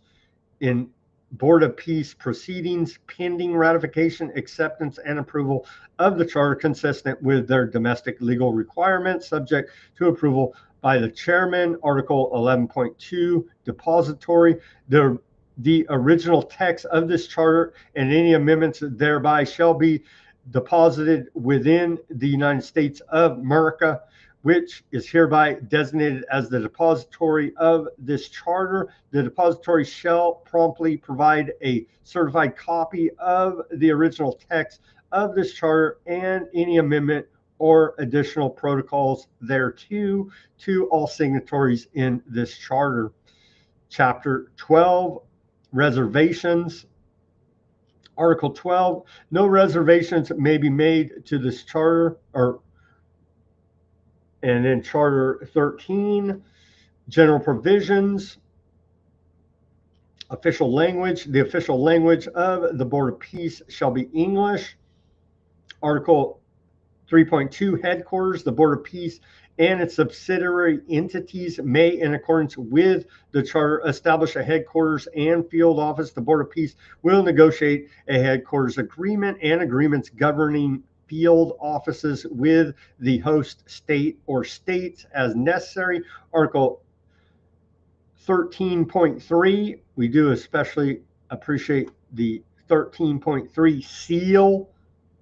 in Board of Peace proceedings pending ratification, acceptance, and approval of the charter consistent with their domestic legal requirements, subject to approval by the chairman. Article 11.2, depository. The original text of this charter and any amendments thereby shall be deposited within the United States of America, which is hereby designated as the depository of this charter. The depository shall promptly provide a certified copy of the original text of this charter and any amendment or additional protocols thereto to all signatories in this charter. Chapter 12, reservations. Article 12, no reservations may be made to this charter. And then Charter 13, general provisions, official language. The official language of the Board of Peace shall be English. Article 3.2, headquarters. The Board of Peace and its subsidiary entities may, in accordance with the charter, establish a headquarters and field office. The Board of Peace will negotiate a headquarters agreement and agreements governing field offices with the host state or states as necessary. Article 13.3, we do especially appreciate the 13.3 seal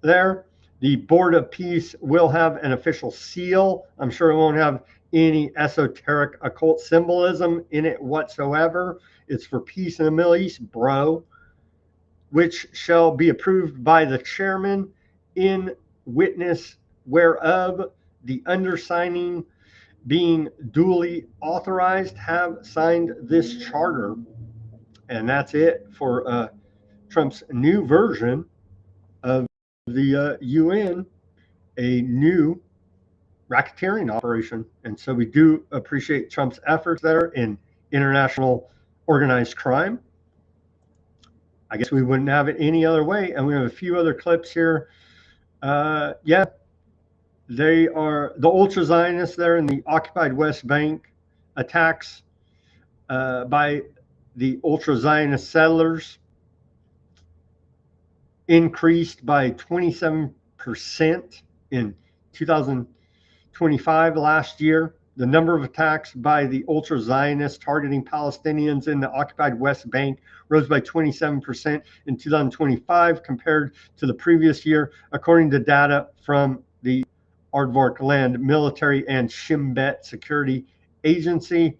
there. The Board of Peace will have an official seal. I'm sure it won't have any esoteric occult symbolism in it whatsoever. It's for peace in the Middle East, bro, which shall be approved by the chairman in witness whereof the undersigning being duly authorized have signed this charter. And that's it for Trump's new version of the UN, a new racketeering operation. And so we do appreciate Trump's efforts there in international organized crime. I guess we wouldn't have it any other way. And we have a few other clips here. Yeah, they are the ultra-Zionists there in the occupied West Bank. Attacks by the ultra-Zionist settlers increased by 27% in 2025 last year. The number of attacks by the ultra-Zionists targeting Palestinians in the occupied West Bank rose by 27% in 2025 compared to the previous year, according to data from the Aardvark Land Military and Shin Bet Security Agency.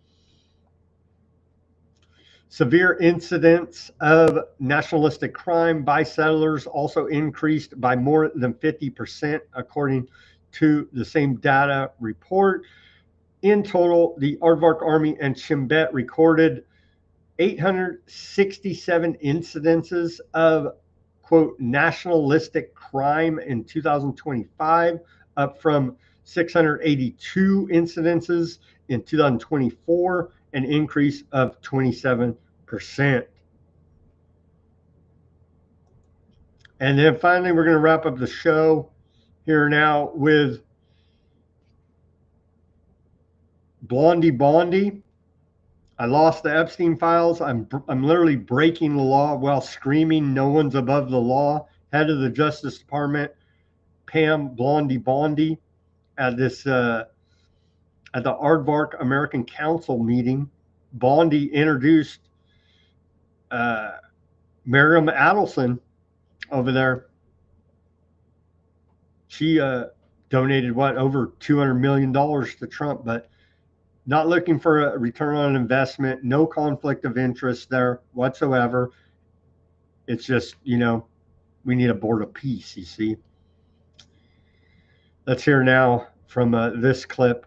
Severe incidents of nationalistic crime by settlers also increased by more than 50%, according to the same data report. In total, the Aardvark Army and Shin Bet recorded 867 incidences of, quote, nationalistic crime in 2025, up from 682 incidences in 2024, an increase of 27%. And then finally, we're going to wrap up the show here now with Blondie Bondi. I lost the Epstein files. I'm literally breaking the law while screaming no one's above the law. Head of the Justice Department, Pam Blondie Bondi, at this at the Aardvark American Council meeting, Bondi introduced Miriam Adelson over there. She donated over $200 million to Trump, but not looking for a return on investment, no conflict of interest there whatsoever. It's just, we need a board of peace, you see. Let's hear now from this clip,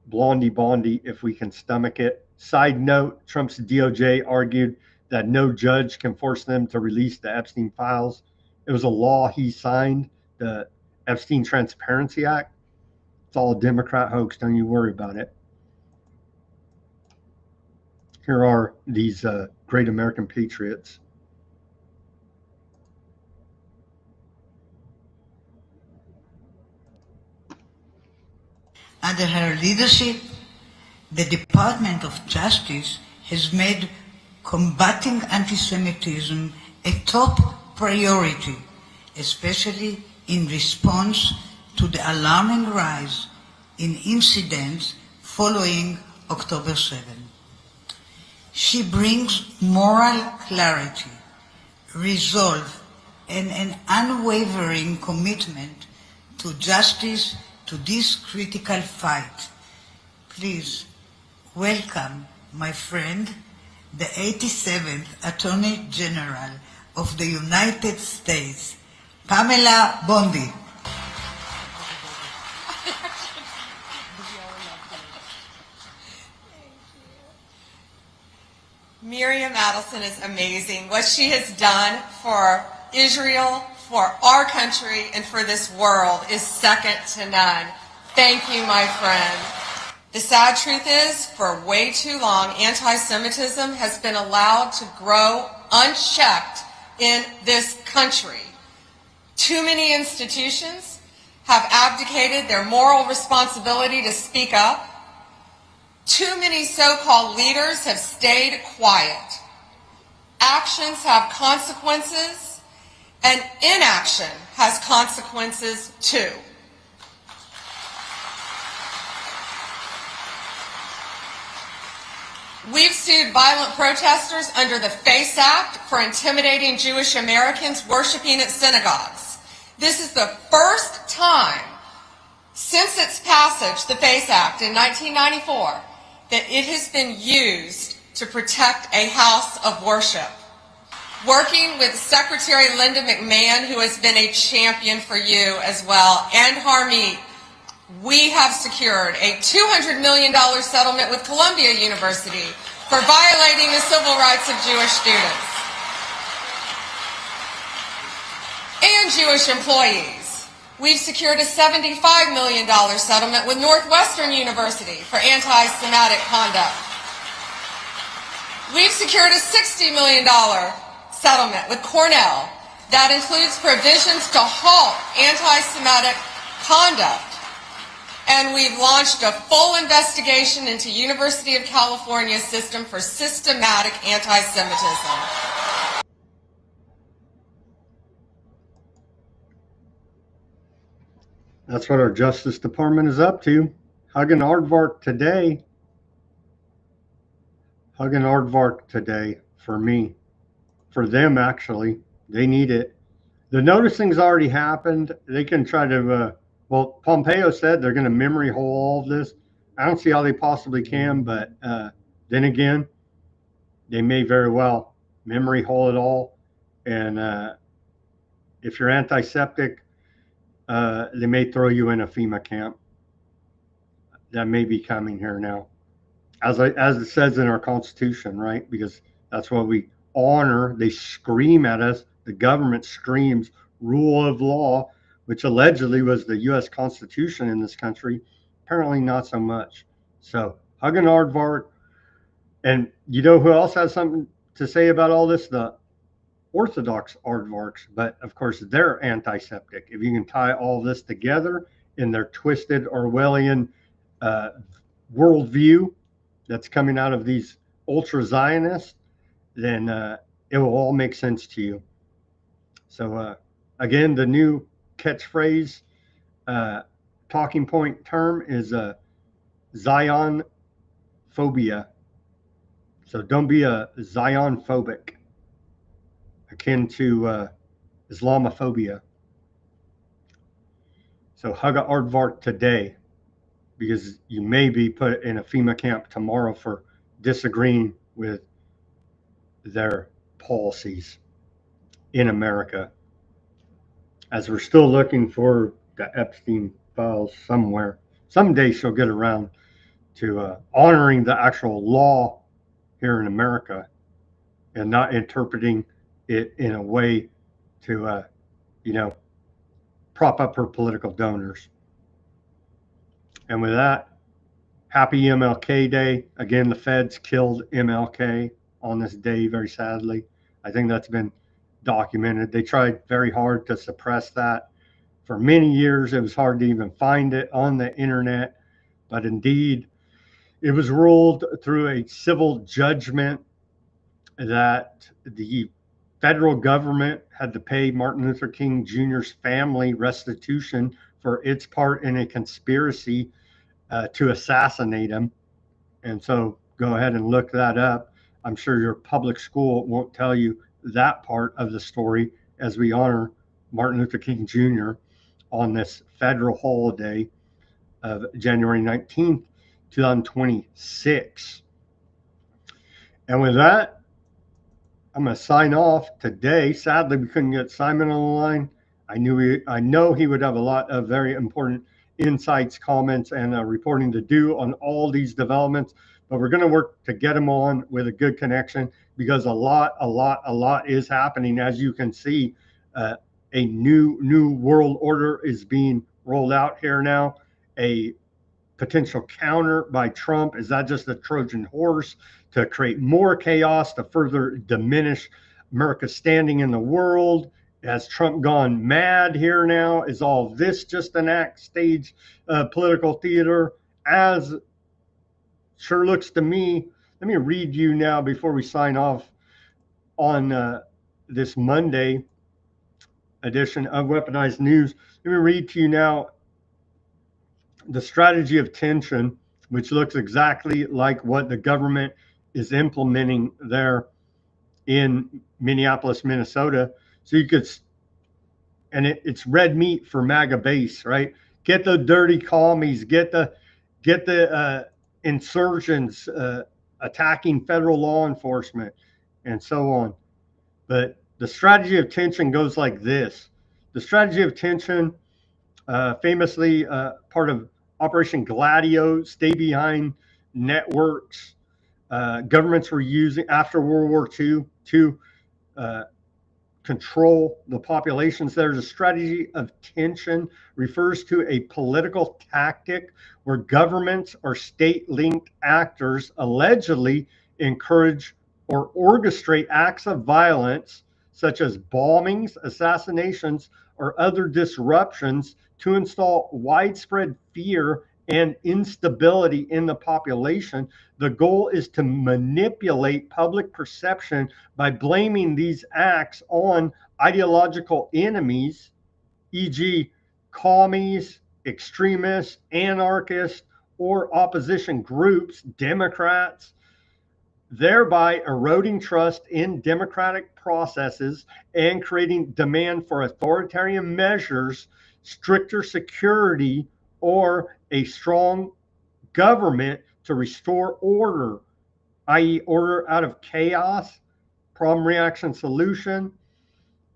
Blondie Bondi, if we can stomach it. Side note, Trump's DOJ argued that no judge can force them to release the Epstein files. It was a law he signed, the Epstein Transparency Act. It's all a Democrat hoax. Don't you worry about it. Here are these great American patriots. Under her leadership, the Department of Justice has made combating anti-Semitism a top priority, especially in response to the alarming rise in incidents following October 7. She brings moral clarity, resolve, and an unwavering commitment to justice to this critical fight. Please welcome my friend, the 87th Attorney General of the United States, Pamela Bondi. Miriam Adelson is amazing. What she has done for Israel, for our country, and for this world is second to none. Thank you, my friend. The sad truth is, for way too long, anti-Semitism has been allowed to grow unchecked in this country. Too many institutions have abdicated their moral responsibility to speak up. Too many so-called leaders have stayed quiet. Actions have consequences, and inaction has consequences too. We've sued violent protesters under the FACE Act for intimidating Jewish Americans worshiping at synagogues. This is the first time since its passage, the FACE Act in 1994, that it has been used to protect a house of worship. Working with Secretary Linda McMahon, who has been a champion for you as well, and Harmeet, we have secured a $200 million settlement with Columbia University for violating the civil rights of Jewish students and Jewish employees. We've secured a $75 million settlement with Northwestern University for anti-Semitic conduct. We've secured a $60 million settlement with Cornell that includes provisions to halt anti-Semitic conduct. And we've launched a full investigation into University of California's system for systematic anti-Semitism. That's what our Justice Department is up to. Hugging Aardvark today. Hugging Aardvark today for me. For them, actually. They need it. The noticing's already happened. They can try to, well, Pompeo said they're going to memory hole all of this. I don't see how they possibly can, but then again, they may very well memory hole it all. And if you're antiseptic, they may throw you in a FEMA camp. That may be coming here now, as it says in our Constitution, right? Because that's what we honor. They scream at us. The government screams rule of law, which allegedly was the U.S. Constitution in this country. Apparently not so much. So hugging Aardvark. And you know who else has something to say about all this? The Orthodox Aardvarks, but of course they're antiseptic. If you can tie all this together in their twisted Orwellian worldview that's coming out of these ultra-Zionists, then it will all make sense to you. So again, the new catchphrase, talking point term is Zion phobia. So don't be a Zion phobic, akin to Islamophobia. So hug a aardvark today, because you may be put in a FEMA camp tomorrow for disagreeing with their policies in America, as we're still looking for the Epstein files somewhere. Someday she'll get around to honoring the actual law here in America and not interpreting it in a way to, prop up her political donors. And with that, happy MLK Day. Again, the feds killed MLK on this day, very sadly. I think that's been documented. They tried very hard to suppress that. For many years, it was hard to even find it on the internet. But indeed, it was ruled through a civil judgment that the federal government had to pay Martin Luther King Jr.'s family restitution for its part in a conspiracy to assassinate him. And so go ahead and look that up. I'm sure your public school won't tell you that part of the story as we honor Martin Luther King Jr. on this federal holiday of January 19th, 2026. And with that, I'm going to sign off today. Sadly, we couldn't get Simon on the line. I know he would have a lot of very important insights, comments, and reporting to do on all these developments. But we're going to work to get him on with a good connection, because a lot is happening. As you can see, a new world order is being rolled out here now. A potential counter by Trump. Is that just a Trojan horse to create more chaos, to further diminish America's standing in the world? Has Trump gone mad here now? Is all this just an act, stage, political theater? As sure looks to me. Let me read you now before we sign off on this Monday edition of Weaponized News. Let me read to you now the strategy of tension, which looks exactly like what the government is implementing there in Minneapolis, Minnesota. So you could, and it's red meat for MAGA base, right? Get the dirty commies, get the insurgents attacking federal law enforcement, and so on. But the strategy of tension goes like this. The strategy of tension, famously part of Operation Gladio, stay behind networks, governments were using after World War II to control the populations. There's a strategy of tension, refers to a political tactic where governments or state-linked actors allegedly encourage or orchestrate acts of violence, such as bombings, assassinations, or other disruptions, to install widespread fear and instability in the population. The goal is to manipulate public perception by blaming these acts on ideological enemies, e.g., commies, extremists, anarchists, or opposition groups, Democrats, thereby eroding trust in democratic processes and creating demand for authoritarian measures, stricter security, or a strong government to restore order, i.e., order out of chaos, problem, reaction, solution.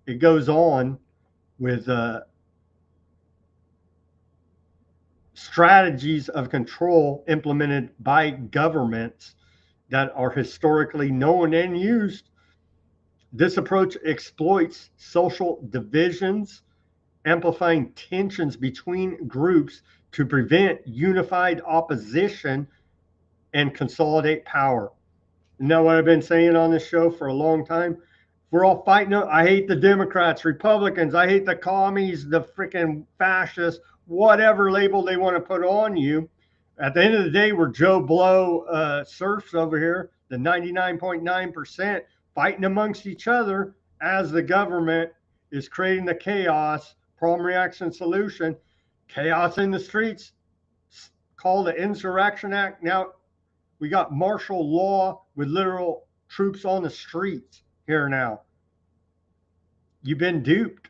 It goes on with strategies of control implemented by governments that are historically known and used. This approach exploits social divisions, amplifying tensions between groups to prevent unified opposition and consolidate power. You know what I've been saying on this show for a long time? We're all fighting. I hate the Democrats, Republicans. I hate the commies, the freaking fascists, whatever label they want to put on you. At the end of the day, we're Joe Blow serfs over here, the 99.9% fighting amongst each other as the government is creating the chaos, problem, reaction, solution, chaos in the streets, called the Insurrection Act. Now we got martial law with literal troops on the streets here now. You've been duped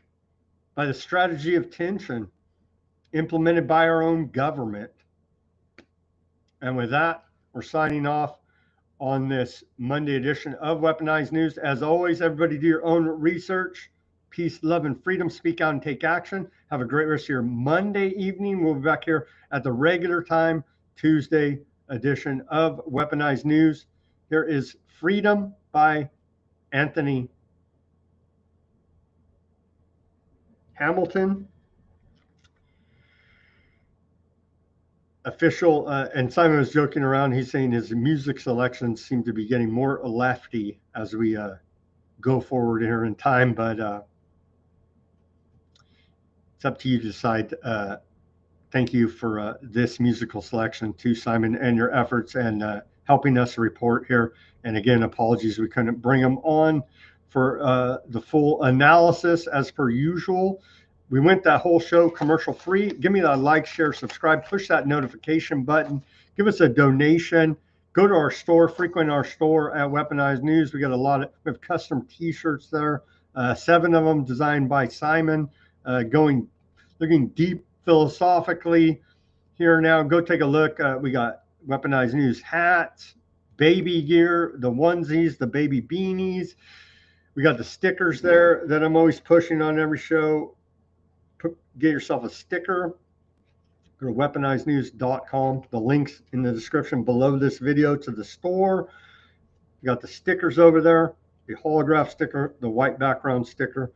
by the strategy of tension implemented by our own government. And with that, we're signing off on this Monday edition of Weaponized News. As always, everybody do your own research. Peace, love, and freedom. Speak out and take action. Have a great rest of your Monday evening. We'll be back here at the regular time, Tuesday edition of Weaponized News. Here is Freedom by Anthony Hamilton. Official, and Simon was joking around. He's saying his music selections seem to be getting more lefty as we go forward here in time, but it's up to you to decide. Thank you for this musical selection to Simon and your efforts and helping us report here. And again, apologies we couldn't bring them on for the full analysis as per usual. We went that whole show commercial free. Give me that like, share, subscribe, push that notification button, give us a donation, go to our store, frequent our store at Weaponized News. We got we have custom t-shirts there, 7 of them designed by Simon, looking deep philosophically here now. Go take a look. We got Weaponized News hats, baby gear, the onesies, the baby beanies. We got the stickers there that I'm always pushing on every show. Get yourself a sticker. Go to weaponizednews.com. The links in the description below this video to the store. You got the stickers over there, the holograph sticker, the white background sticker.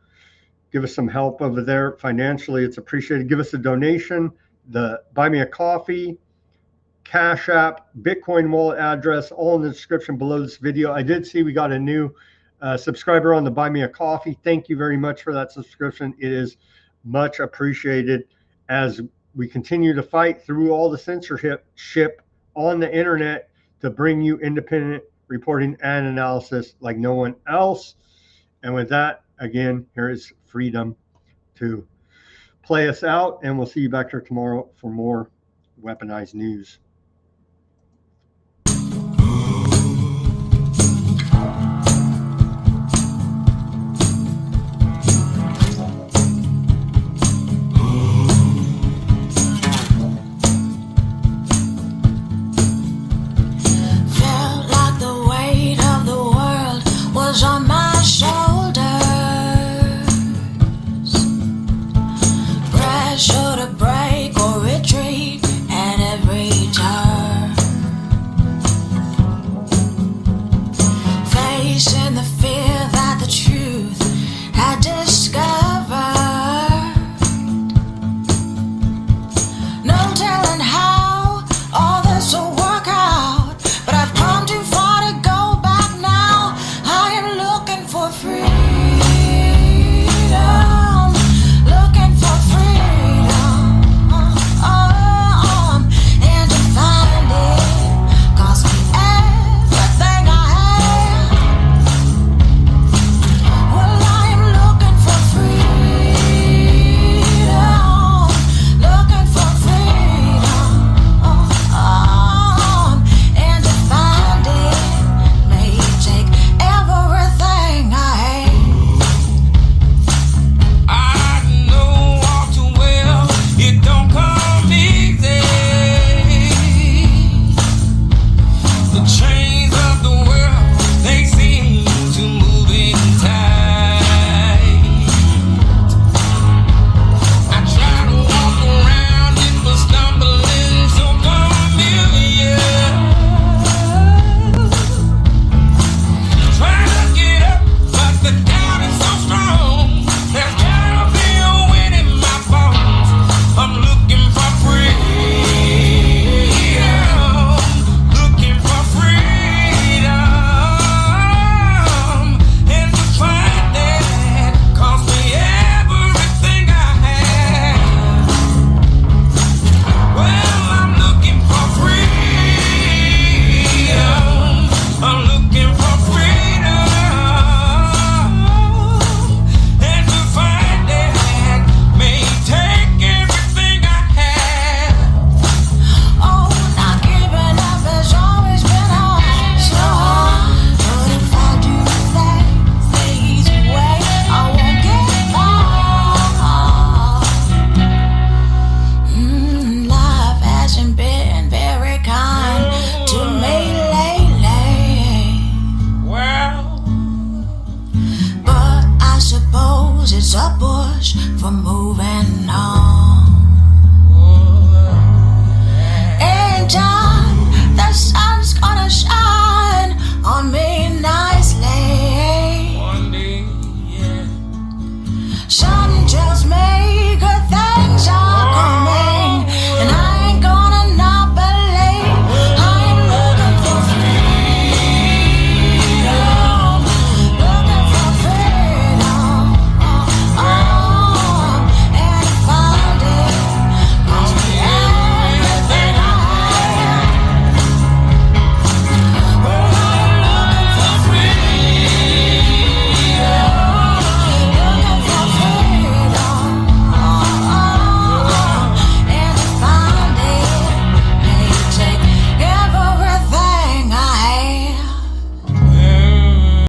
Give us some help over there financially. It's appreciated. Give us a donation. The Buy Me a Coffee, Cash App, Bitcoin wallet address, all in the description below this video. I did see we got a new subscriber on the Buy Me a Coffee. Thank you very much for that subscription. It is much appreciated as we continue to fight through all the censorship on the internet to bring you independent reporting and analysis like no one else. And with that, again, here is Freedom to play us out, and we'll see you back here tomorrow for more Weaponized News.